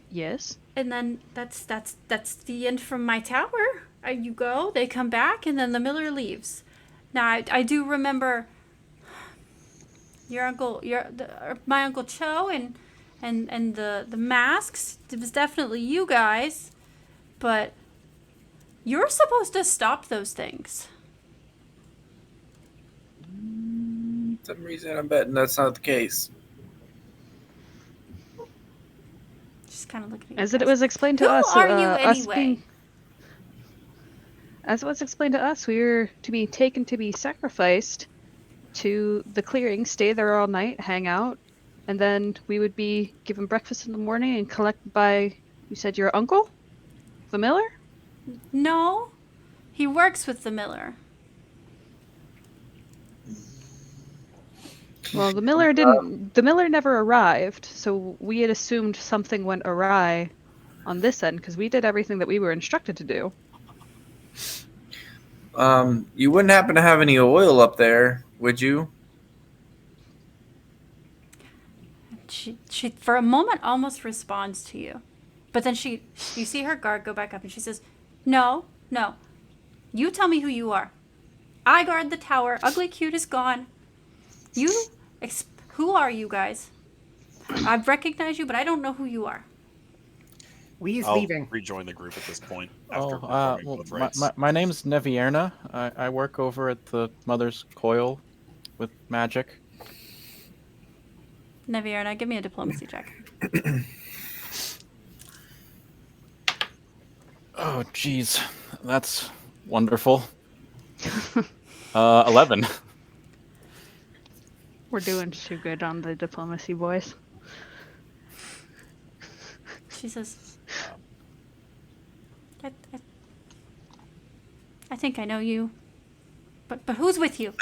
Yes. And then that's the end from my tower. You go, they come back, and then the miller leaves. Now I do remember my uncle Cho and the masks. It was definitely you guys, but you're supposed to stop those things. some reason, I'm betting that's not the case. She's kind of looking at As you it guys. was explained to Who us, are you us anyway? being, as it was explained to us, we were to be taken to be sacrificed to the clearing, stay there all night, hang out, and then we would be given breakfast in the morning and collected by, you said your uncle? The miller? No, he works with the miller. Well, the miller didn't. The miller never arrived, so we had assumed something went awry on this end because we did everything that we were instructed to do. You wouldn't happen to have any oil up there, would you? She for a moment almost responds to you, but then you see her guard go back up and she says, "No, no, you tell me who you are. I guard the tower. Ugly Cute is gone. Who are you guys? I've recognized you, but I don't know who you are." We is I'll leaving. rejoin the group at this point after Oh, performing well, both rites. my name's Nevierna. I work over at the Mother's Coil with magic. Nevierna, give me a diplomacy check. Oh, jeez, that's wonderful. 11. We're doing too good on the diplomacy, boys. She says, I think I know you, but who's with you?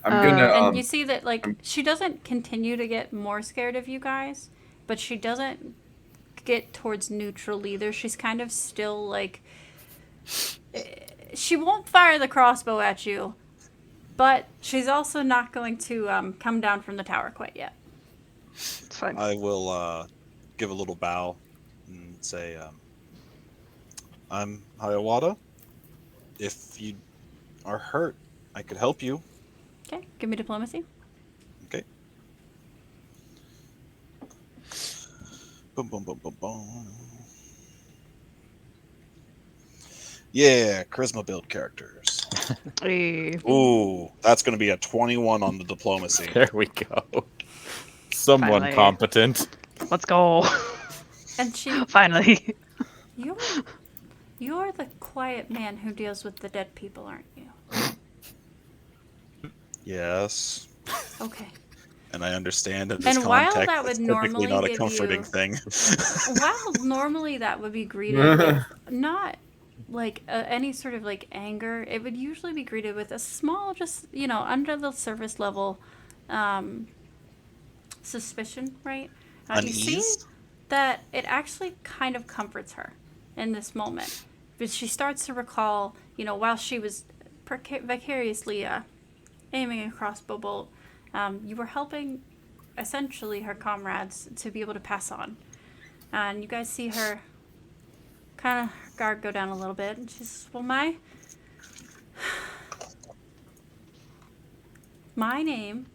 I'm gonna. And you see that, like, she doesn't continue to get more scared of you guys, but she doesn't get towards neutral either. She's kind of still, like, she won't fire the crossbow at you, but she's also not going to come down from the tower quite yet. It's fine. I will give a little bow and say, I'm Hiawatha. If you are hurt, I could help you. Okay, give me diplomacy. Okay. Boom, boom, boom, boom, boom. Yeah, charisma build characters. Hey. Ooh, that's going to be a 21 on the diplomacy. There we go. Someone Finally. competent. Let's go. And she, Finally. you're the quiet man who deals with the dead people, aren't you? Yes. Okay. And I understand in this And while context, that would it's typically normally not a give comforting you- thing. While normally that would be greeted with not like any sort of like anger, it would usually be greeted with a small, just, you know, under the surface level suspicion, right? You see Unease? that it actually kind of comforts her in this moment. But she starts to recall, you know, while she was vicariously aiming a crossbow bolt, you were helping essentially her comrades to be able to pass on. And you guys see her kind of guard go down a little bit. And she says, well, my name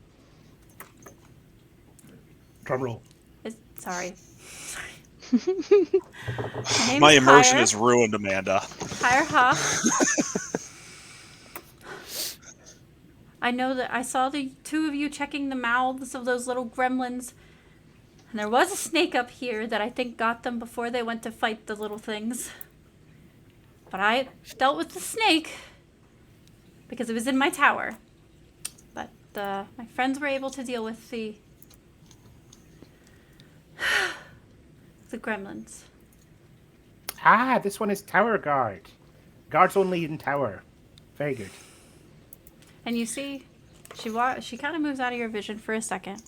Drum roll. is, sorry. My immersion Tyre. is ruined, Amanda. Tyre Huff. I know that I saw the two of you checking the mouths of those little gremlins. And there was a snake up here that I think got them before they went to fight the little things. But I dealt with the snake because it was in my tower. But my friends were able to deal with the gremlins. Ah, this one is tower guard. Guards only in tower. Very good. And you see, she kind of moves out of your vision for a second.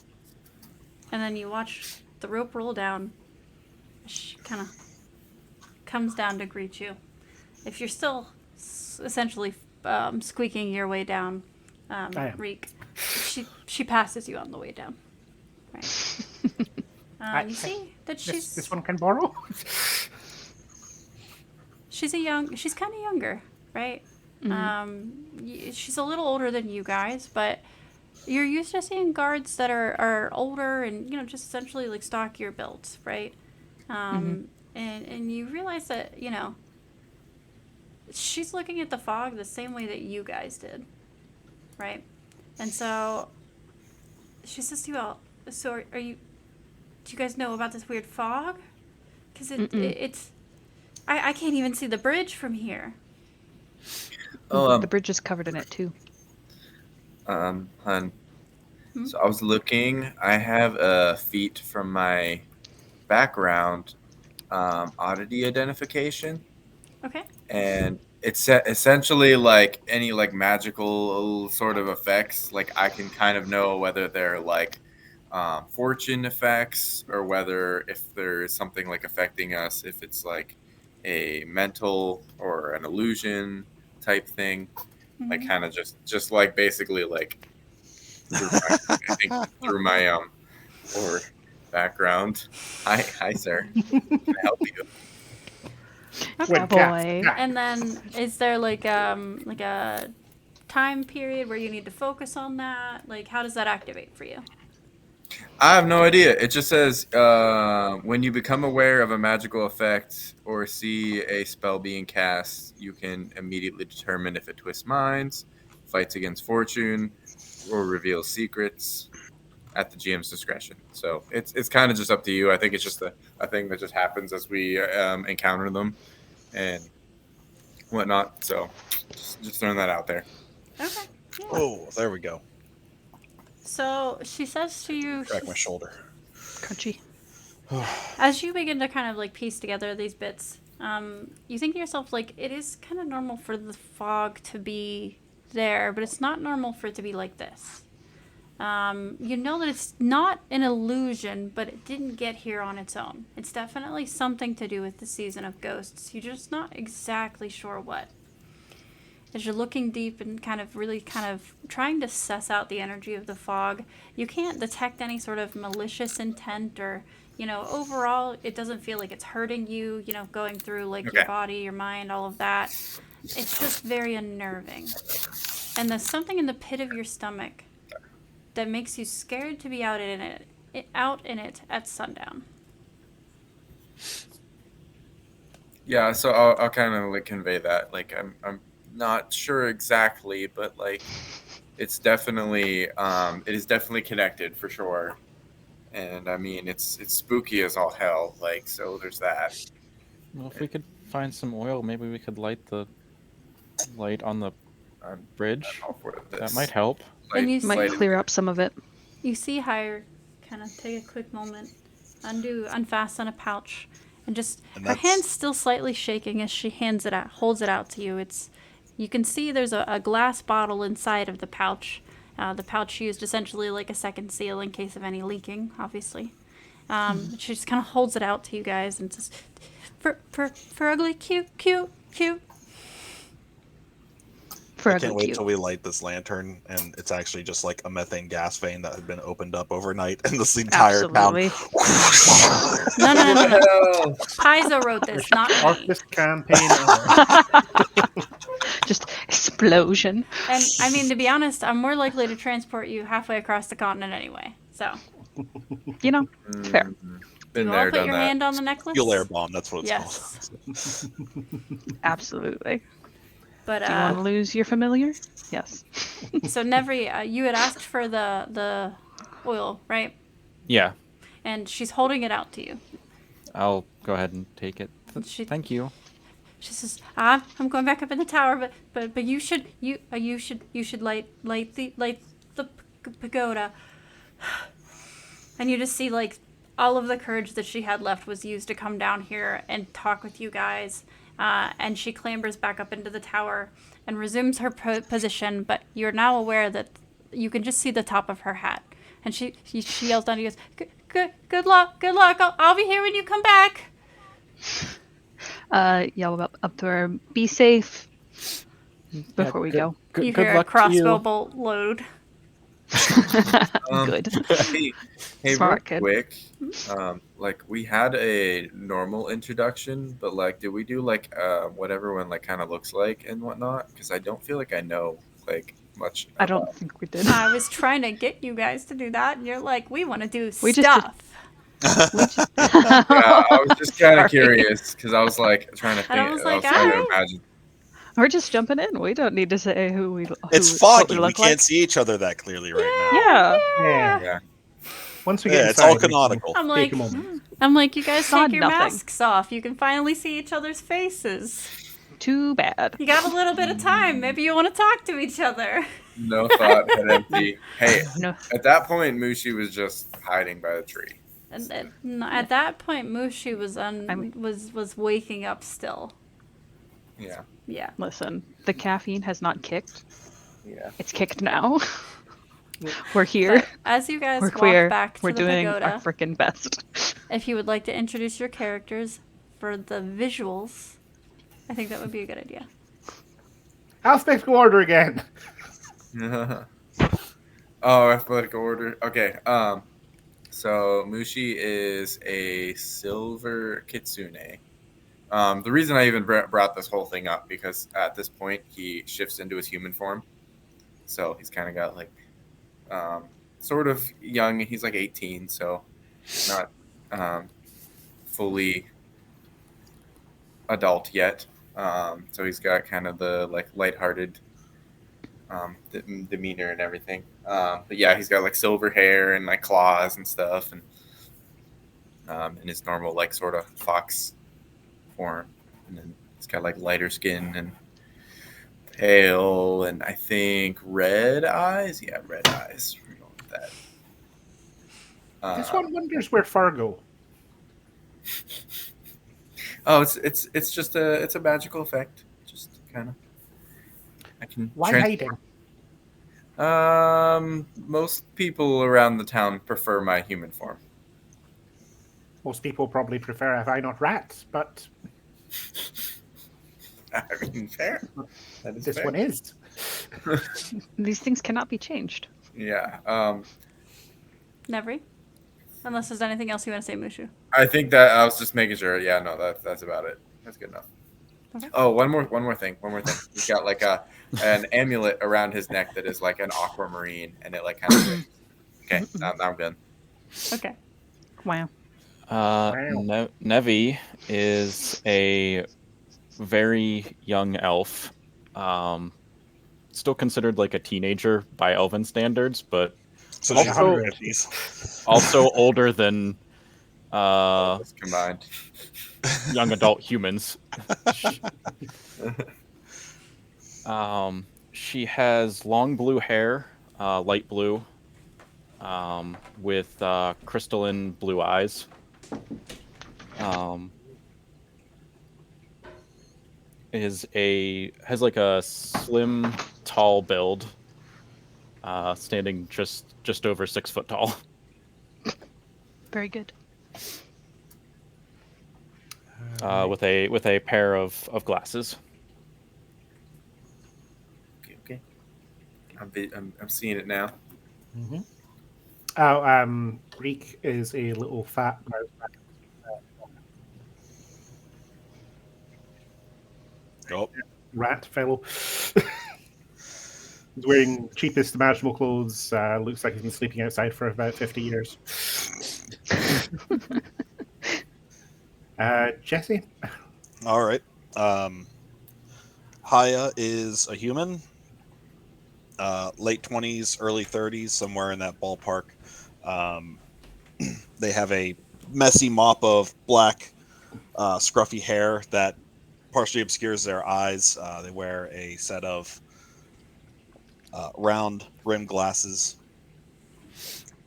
And then you watch the rope roll down. She kind of comes down to greet you. If you're still essentially squeaking your way down, I am. Reek, she passes you on the way down. Right. You see that This one can borrow? she's kind of younger, right? She's a little older than you guys, but you're used to seeing guards that are older and, you know, just essentially like stockier builds, right? And you realize that, you know, she's looking at the fog the same way that you guys did, right? And so she says to you all, so are you, do you guys know about this weird fog? Because it's, I can't even see the bridge from here. Oh, The bridge is covered in it too. hun. Hmm? So I was looking. I have a feat from my background, oddity identification, Okay. and it's essentially like any like magical sort of effects. Like I can kind of know whether they're like fortune effects or whether if there's something like affecting us, if it's like a mental or an illusion type thing. Like kind of just like basically like through my, I think through my or background. Hi sir. Can I help you? Okay. With cats. boy. Cat. And then is there like a time period where you need to focus on that? Like how does that activate for you? I have no idea. It just says when you become aware of a magical effect or see a spell being cast, you can immediately determine if it twists minds, fights against fortune, or reveals secrets at the GM's discretion. So it's kind of just up to you. I think it's just a thing that just happens as we encounter them and whatnot. So just throwing that out there. Okay. Yeah. Oh, there we go. So she says to you, Crack my shoulder. Crunchy. as you begin to kind of like piece together these bits, you think to yourself, like, it is kind of normal for the fog to be there, but it's not normal for it to be like this. You know that it's not an illusion, but it didn't get here on its own. It's definitely something to do with the season of ghosts. You're just not exactly sure what. As you're looking deep and kind of really kind of trying to suss out the energy of the fog, you can't detect any sort of malicious intent or, overall, it doesn't feel like it's hurting you, going through like your Okay. body, your mind, all of that. It's just very unnerving. And there's something in the pit of your stomach that makes you scared to be out in it at sundown. Yeah, so I'll kind of like convey that. Like I'm not sure exactly, but like it's definitely it is definitely connected for sure. And I mean it's spooky as all hell. Like so there's that. Well, if we could find some oil, maybe we could light the light on the I'm bridge. all for this. That might help. And you Might see- clear up some of it. You see Hire kind of take a quick moment, unfasten a pouch, and just And her that's- hand's still slightly shaking as she holds it out to you. You can see there's a glass bottle inside of the pouch. The pouch used essentially like a second seal in case of any leaking, obviously. She just kind of holds it out to you guys and says, "For ugly, cute." For I a can't good wait cute. till we light this lantern and it's actually just like a methane gas vein that had been opened up overnight and this entire Absolutely. No. Hell. Paizo wrote this, not me. Darkest campaign ever. Just explosion. And I mean, to be honest, I'm more likely to transport you halfway across the continent anyway. So, You know, fair. do Been you there, all put done your that. hand on the necklace? fuel air bomb. That's what it's Yes. Absolutely. But Do you want to lose your familiar? Yes. so Nevri, you had asked for the oil, right? Yeah, And she's holding it out to you. I'll go ahead and take it. Thank you. She says, "I'm going back up in the tower, but you should light the pagoda." And you just see like all of the courage that she had left was used to come down here and talk with you guys. And she clambers back up into the tower and resumes her position. But you're now aware that you can just see the top of her hat. And she yells down to you, "Good luck! I'll be here when you come back." Yell up to her. Be safe. Before we go. You Good hear a luck to crossbow you. bolt load. Good. Hey, Smart real kid. quick. Like we had a normal introduction, but like, did we do like what everyone like kind of looks like and whatnot? Because I don't feel like I know like much. I don't think we did. I was trying to get you guys to do that, and you're like, "We want to do We just did- stuff." Yeah, I was just kind of Sorry. curious because I was like trying to think. And I was like, trying to alright. imagine. We're just jumping in. We don't need to say who we. It's what foggy. We look can't like. see each other that clearly right Yeah. Yeah. Yeah. Once we get now. Yeah, inside, it's all we can canonical. I'm take like, a moment. you guys Saw take your nothing. masks off. You can finally see each other's faces. Too bad. You got a little bit of time. Maybe you want to talk to each other. No thought, head empty. Hey, No. at that point, Mushi was just hiding by the tree. And at that point, Mushi was I'm- was waking up still. Yeah. Yeah. Listen, the caffeine has not kicked. Yeah. It's kicked now. We're here. But as you guys We're walk queer. back to We're the doing our pagoda, freaking best. if you would like to introduce your characters for the visuals, I think that would be a good idea. Alphabetical order again. Oh, alphabetical order. Okay. So Mushi is a silver kitsune. The reason I even brought this whole thing up because at this point he shifts into his human form, so he's kind of got like, sort of young. He's like 18, so not fully adult yet. So he's got kind of the like lighthearted demeanor and everything. But yeah, he's got like silver hair and like claws and stuff, and in his normal like sort of fox form. And then he's got like lighter skin and pale, and I think red eyes. Yeah, red eyes. We're going with that. This one wonders where Fargo. Oh, it's just a magical effect. Just kind of. I can. Why hiding? Most people around the town prefer my human form. Most people probably prefer if I not rats, but I mean, fair. That is this fair. one is. These things cannot be changed. Yeah. Nevery? Unless there's anything else you want to say, Mushu. I think that I was just making sure. Yeah, no, that's about it. That's good enough. Okay. Oh, one more thing. He's got like an amulet around his neck that is like an aquamarine, and it like kind of. Okay, now I'm good. Okay. Wow. Nevi is a very young elf. Still considered like a teenager by elven standards, but So Also- she's in her 50s. also older than It's combined. young adult humans. She has long blue hair, light blue, with crystalline blue eyes. Has like a slim, tall build, standing just over 6 foot tall. Very good. With a pair of glasses. Okay. I'm seeing it now. Mm-hmm. Oh, Reek is a little fat mouse. Oh, Rat fellow. He's wearing cheapest imaginable clothes. Looks like he's been sleeping outside for about 50 years. Jesse? all right. Haya is a human. Late 20s, early 30s, somewhere in that ballpark. They have a messy mop of black, scruffy hair that partially obscures their eyes. They wear a set of round rimmed glasses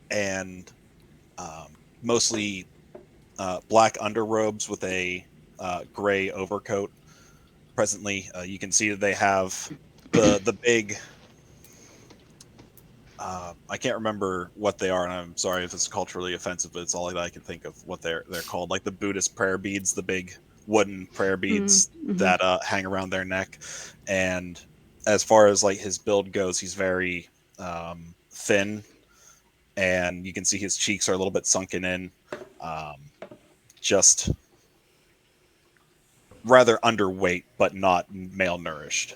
and mostly black underrobes with a gray overcoat. Presently, you can see that they have the big. I can't remember what they are, and I'm sorry if it's culturally offensive, but it's all that I can think of what they're called, like the Buddhist prayer beads, the big wooden prayer beads that hang around their neck. And as far as like his build goes, he's very thin, and you can see his cheeks are a little bit sunken in, just rather underweight, but not malnourished.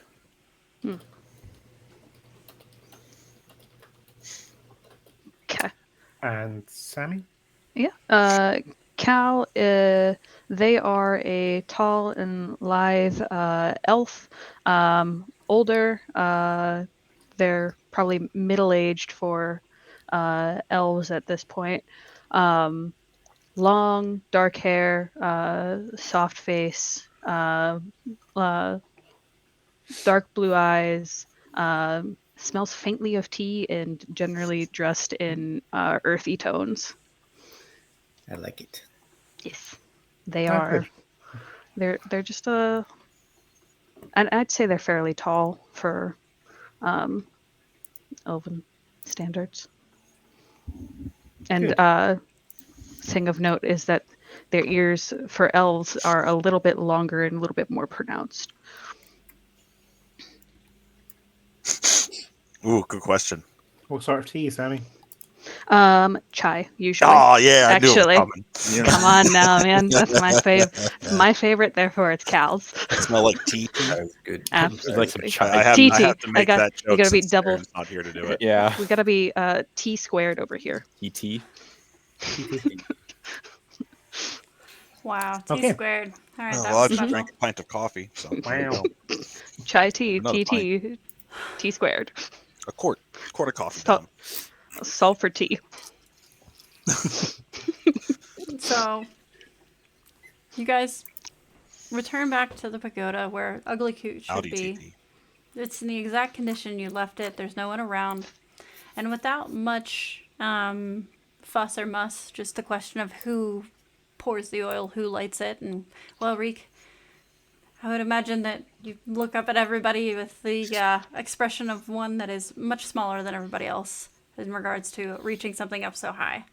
Okay. And Sammy? Yeah. Cal, they are a tall and lithe elf, older. They're probably middle-aged for elves at this point. Long, dark hair, soft face, dark blue eyes. Smells faintly of tea and generally dressed in earthy tones. I like it. Yes, they Oh, are. good. They're just and I'd say they're fairly tall for elven standards. And Good. thing of note is that their ears for elves are a little bit longer and a little bit more pronounced. Ooh, good question. What sort of tea, Sammy? Chai usually. Oh yeah, I knew it was Actually, coming. come on now, man. That's my It's my favorite. Therefore, it's Cal's. I smell like tea. That was good. Like some Absolutely. chai. I have Tea. to make that you joke gotta be since double. Aaron's not here to do it. Yeah. We gotta be T squared over here. ET. Tea. Wow, T Okay. squared. All right, Well, that I was just special. drank a pint of coffee, so there you Wow. go. Chai tea. Another T squared. A quart of coffee Stop. down. Sulfur tea. So, you guys return back to the pagoda where Ugly Coot should Howdy, be. TT. It's in the exact condition you left it. There's no one around. And without much fuss or muss, just a question of who pours the oil, who lights it. And, well, Reek, I would imagine that you look up at everybody with the expression of one that is much smaller than everybody else in regards to reaching something up so high.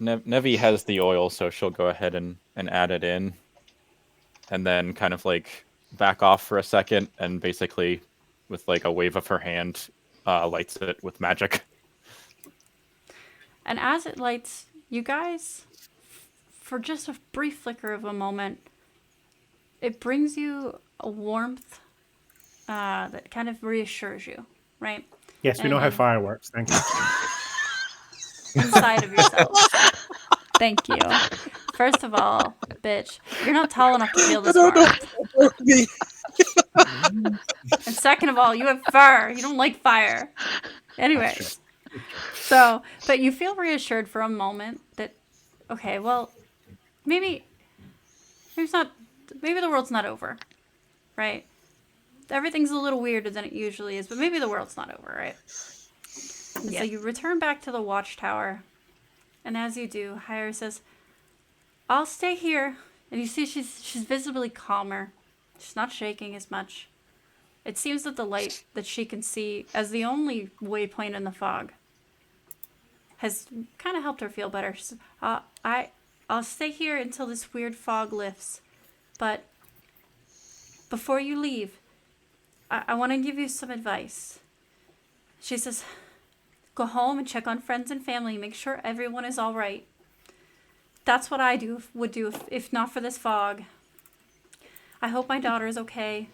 Nevi has the oil, so she'll go ahead and add it in. And then kind of like back off for a second and basically with like a wave of her hand lights it with magic. And as it lights, you guys, for just a brief flicker of a moment, it brings you a warmth that kind of reassures you, right? Yes, we know how And- fire works. Thank you. Inside of yourselves. Thank you. First of all, bitch, you're not tall enough to feel this warmth. And second of all, you have fur. You don't like fire. Anyways. So, but you feel reassured for a moment that, okay, well, maybe the world's not over, right? Everything's a little weirder than it usually is, but maybe the world's not over, right? And so you return back to the watchtower, and as you do, Hyra says, I'll stay here. And you see she's visibly calmer. She's not shaking as much. It seems that the light that she can see as the only waypoint in the fog has kind of helped her feel better. She says, I'll stay here until this weird fog lifts. But before you leave, I want to give you some advice. She says, go home and check on friends and family. Make sure everyone is all right. That's what I would do if not for this fog. I hope my daughter is okay.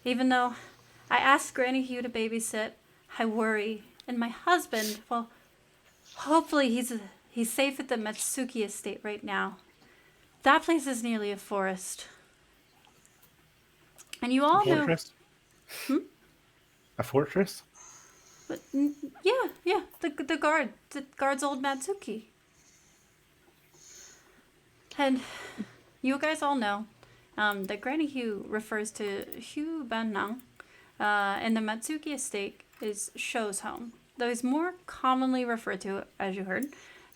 Even though I asked Granny Hugh to babysit, I worry. And my husband, well, hopefully he's safe at the Matsuki estate right now. That place is nearly a forest. And you all know... Fortress? A fortress? But, yeah, the guard's old Matsuki. And you guys all know that Granny Hugh refers to Hugh Banang, and the Matsuki estate is Sho's home, though he's more commonly referred to, as you heard,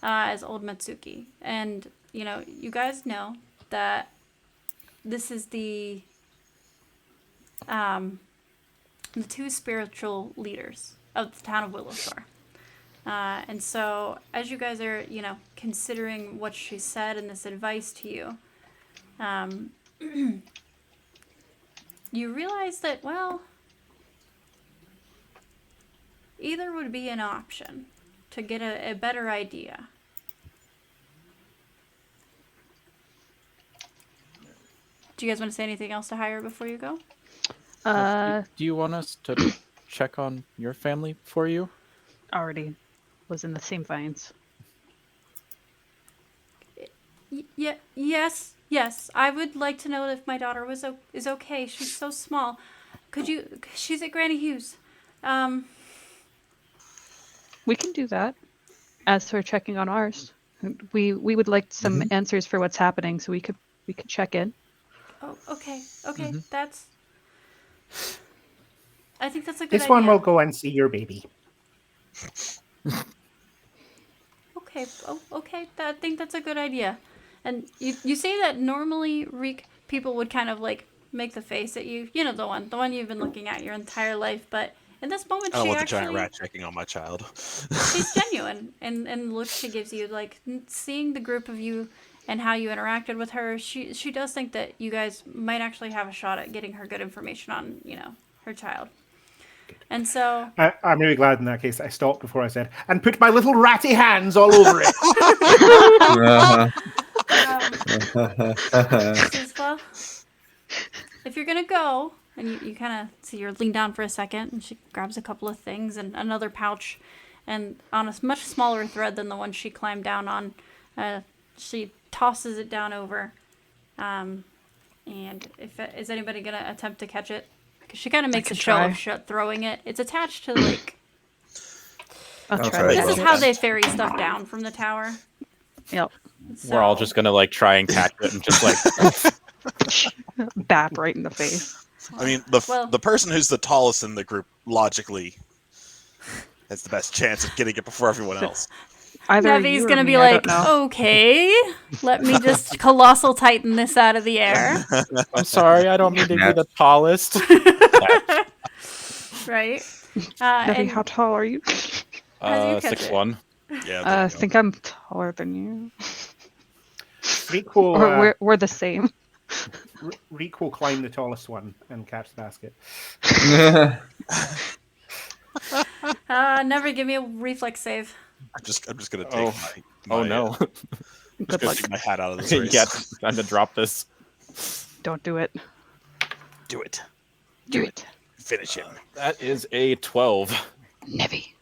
as Old Matsuki. And, you guys know that this is the two spiritual leaders of the town of Willowshore. And so, as you guys are, considering what she said and this advice to you, you realize that, well, either would be an option to get a better idea. Do you guys want to say anything else to Hyra before you go? Do you want us to check on your family for you? Already was in the same vines. Yeah. Yes. I would like to know if my daughter is okay. She's so small. Could you? She's at Granny Hughes. We can do that as we're checking on ours. We would like some answers for what's happening, so we could check in. Oh, okay. That's. I think that's a good This idea. one will go and see your baby. Okay. Oh, okay. I think that's a good idea. And you say that normally, Reek, people would kind of like make the face at you. You know, the one you've been looking at your entire life. But in this moment, I don't she want the actually giant rat checking on my child. she's genuine, and the look she gives you, like seeing the group of you and how you interacted with her. She does think that you guys might actually have a shot at getting her good information on her child. And so I'm really glad in that case I stopped before I said, and put my little ratty hands all over it. she says, well, if you're gonna go, and you kind of see her lean down for a second, and she grabs a couple of things and another pouch, and on a much smaller thread than the one she climbed down on, she tosses it down over. And is anybody gonna attempt to catch it? Because she kind of makes a show of throwing it. It's attached to like. I'll try. This is how they ferry stuff down from the tower. Yep. We're all just gonna like try and catch it and just like Bap right in the face. I mean, the person who's the tallest in the group logically has the best chance of getting it before everyone else. Nevi's gonna be like, okay, let me just colossal tighten this out of the air. I'm sorry, I don't mean to be the tallest. Right. Nevi, how tall are you? 6'1". Yeah. I think I'm taller than you. Reek will, Or we're the same. Reek will climb the tallest one and catch the basket. Never give me a reflex save. I'm just gonna take my oh no. Good luck. take my hat out of this race. Yeah, time to drop this. Don't do it. Do it. Do it. Finish him. That is a 12. Nevi.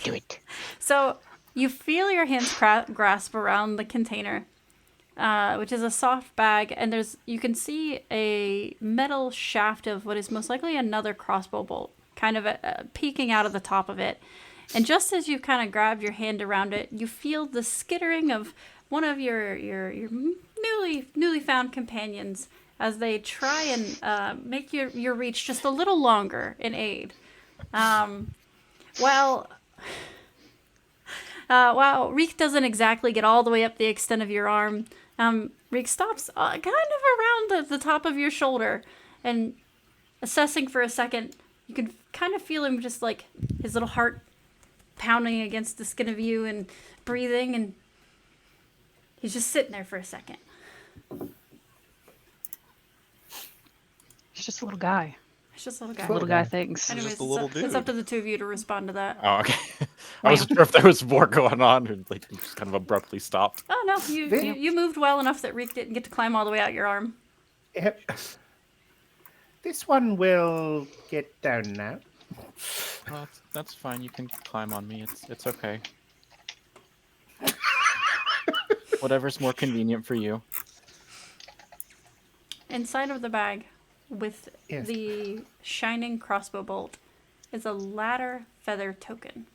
Do it. So you feel your hands grasp around the container, which is a soft bag, and you can see a metal shaft of what is most likely another crossbow bolt, kind of peeking out of the top of it. And just as you kind of grab your hand around it, you feel the skittering of one of your newly found companions as they try and make your reach just a little longer in aid. While Reek doesn't exactly get all the way up the extent of your arm, Reek stops kind of around the top of your shoulder, and assessing for a second, you can kind of feel him just like his little heart pounding against the skin of you and breathing, and he's just sitting there for a second. He's just a little guy. It's just a little guy. Little guy things. Anyways, just a little it's up dude. to the two of you to respond to that. Oh, okay. I wasn't sure if there was more going on, or like you just kind of abruptly stopped. Oh no, you moved well enough that Reek didn't get to climb all the way out your arm. Yep. This one will get down now. Well, that's fine. You can climb on me. It's okay. Whatever's more convenient for you. Inside of the bag, with Yes. the shining crossbow bolt, is a ladder feather token.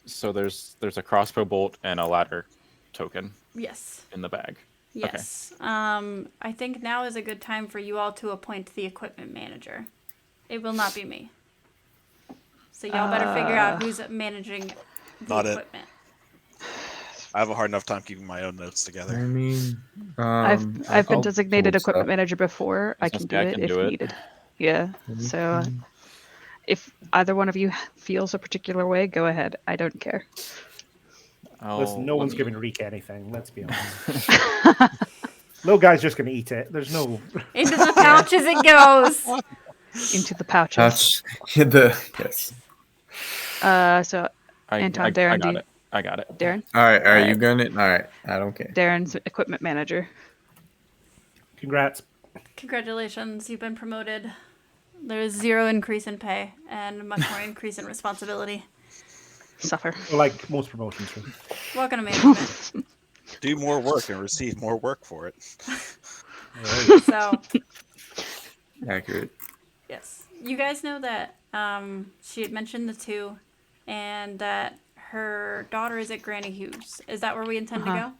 So there's a crossbow bolt and a ladder token Yes. in the bag. Yes. I think now is a good time for you all to appoint the equipment manager. It will not be me. So y'all better figure out who's managing the Not it. equipment. I have a hard enough time keeping my own notes I together. mean, I've been I'll designated pull equipment stuff. manager before. I can do I it can if do it. needed. Yeah. So if either one of you feels a particular way, go ahead. I don't care. Listen, no let one's me- giving Reek anything, let's be honest. Little guy's just going to eat it. There's no... Into the pouch as it goes. Into the pouches. Yes. So I Anton, Darren, got it. I got it. Darren? All right, are you Alright. gonna? All right, I don't care. Darren's equipment manager. Congrats. Congratulations, you've been promoted. There is 0 increase in pay and much more increase in responsibility. Suffer. Like most promotions. Right? Welcome to management. Do more work and receive more work for it. So, Accurate. yes. You guys know that she had mentioned the 2 and that her daughter is at Granny Hughes. Is that where we intend to go?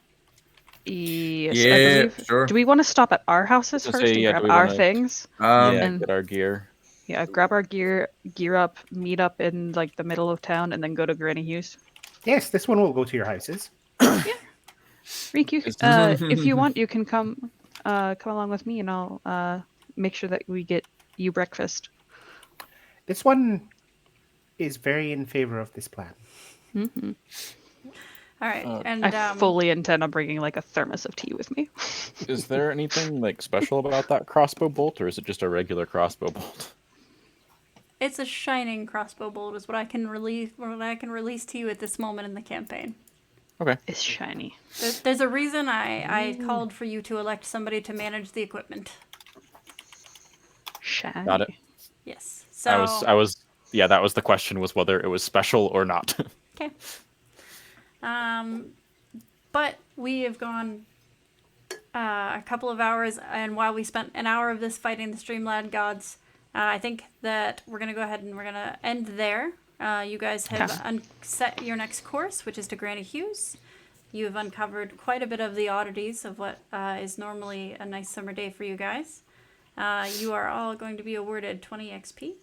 Yes, Yeah, I believe. sure. Do we want to stop at our houses So first say, and yeah, grab do we our wanna- things? yeah, and- get our gear. Yeah, grab our gear up, meet up in like the middle of town, and then go to Granny Hughes. Yes, this one will go to your houses. Reek, you, if you want, you can come along with me, and I'll make sure that we get you breakfast. This one is very in favor of this plan. Hmm. All right. And I fully intend on bringing like a thermos of tea with me. Is there anything like special about that crossbow bolt, or is it just a regular crossbow bolt? it's a shining crossbow bolt is what I can release to you at this moment in the campaign. Okay. It's shiny. There's a reason I called for you to elect somebody to manage the equipment. Shiny. Got it. Yes. So I was. Yeah, that was the question: was whether it was special or not. okay. But we have gone a couple of hours, and while we spent an hour of this fighting the Streamlad gods, I think that we're gonna go ahead and we're gonna end there. You guys have set your next course, which is to Granny Hughes. You have uncovered quite a bit of the oddities of what is normally a nice summer day for you guys. You are all going to be awarded 20 XP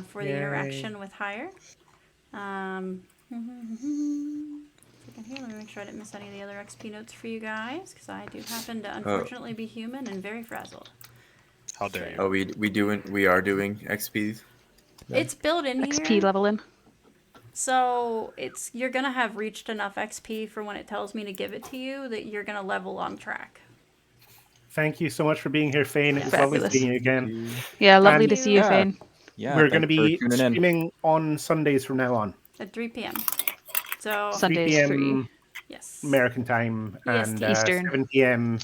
for the Yay. interaction with Hire. Here, let me make sure I didn't miss any of the other XP notes for you guys, because I do happen to unfortunately be human and very frazzled. How dare you? Oh, we are doing XP. It's built in XP here, leveling. so you're gonna have reached enough XP for when it tells me to give it to you that you're gonna level on track. Thank you so much for being here, Fane. It was Fabulous. lovely seeing you again. Yeah, lovely And- to see you, Yeah. Fane. Yeah, We're going to thanks for be tuning in. streaming on Sundays from now on. At 3 p.m. So, 3 Sundays p.m. 3. yes. American time Yes, and Eastern. 7 p.m.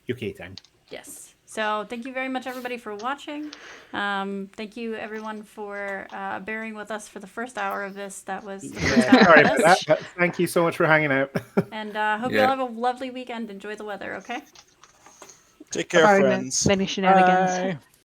UK time. Yes. So thank you very much, everybody, for watching. Thank you, everyone, for bearing with us for the first hour of this. That was the first hour Sorry of about this. that, but thank you so much for hanging out. And hope you Yeah. all have a lovely weekend. Enjoy the weather, okay? Take care, Bye. friends. Many shenanigans. Bye.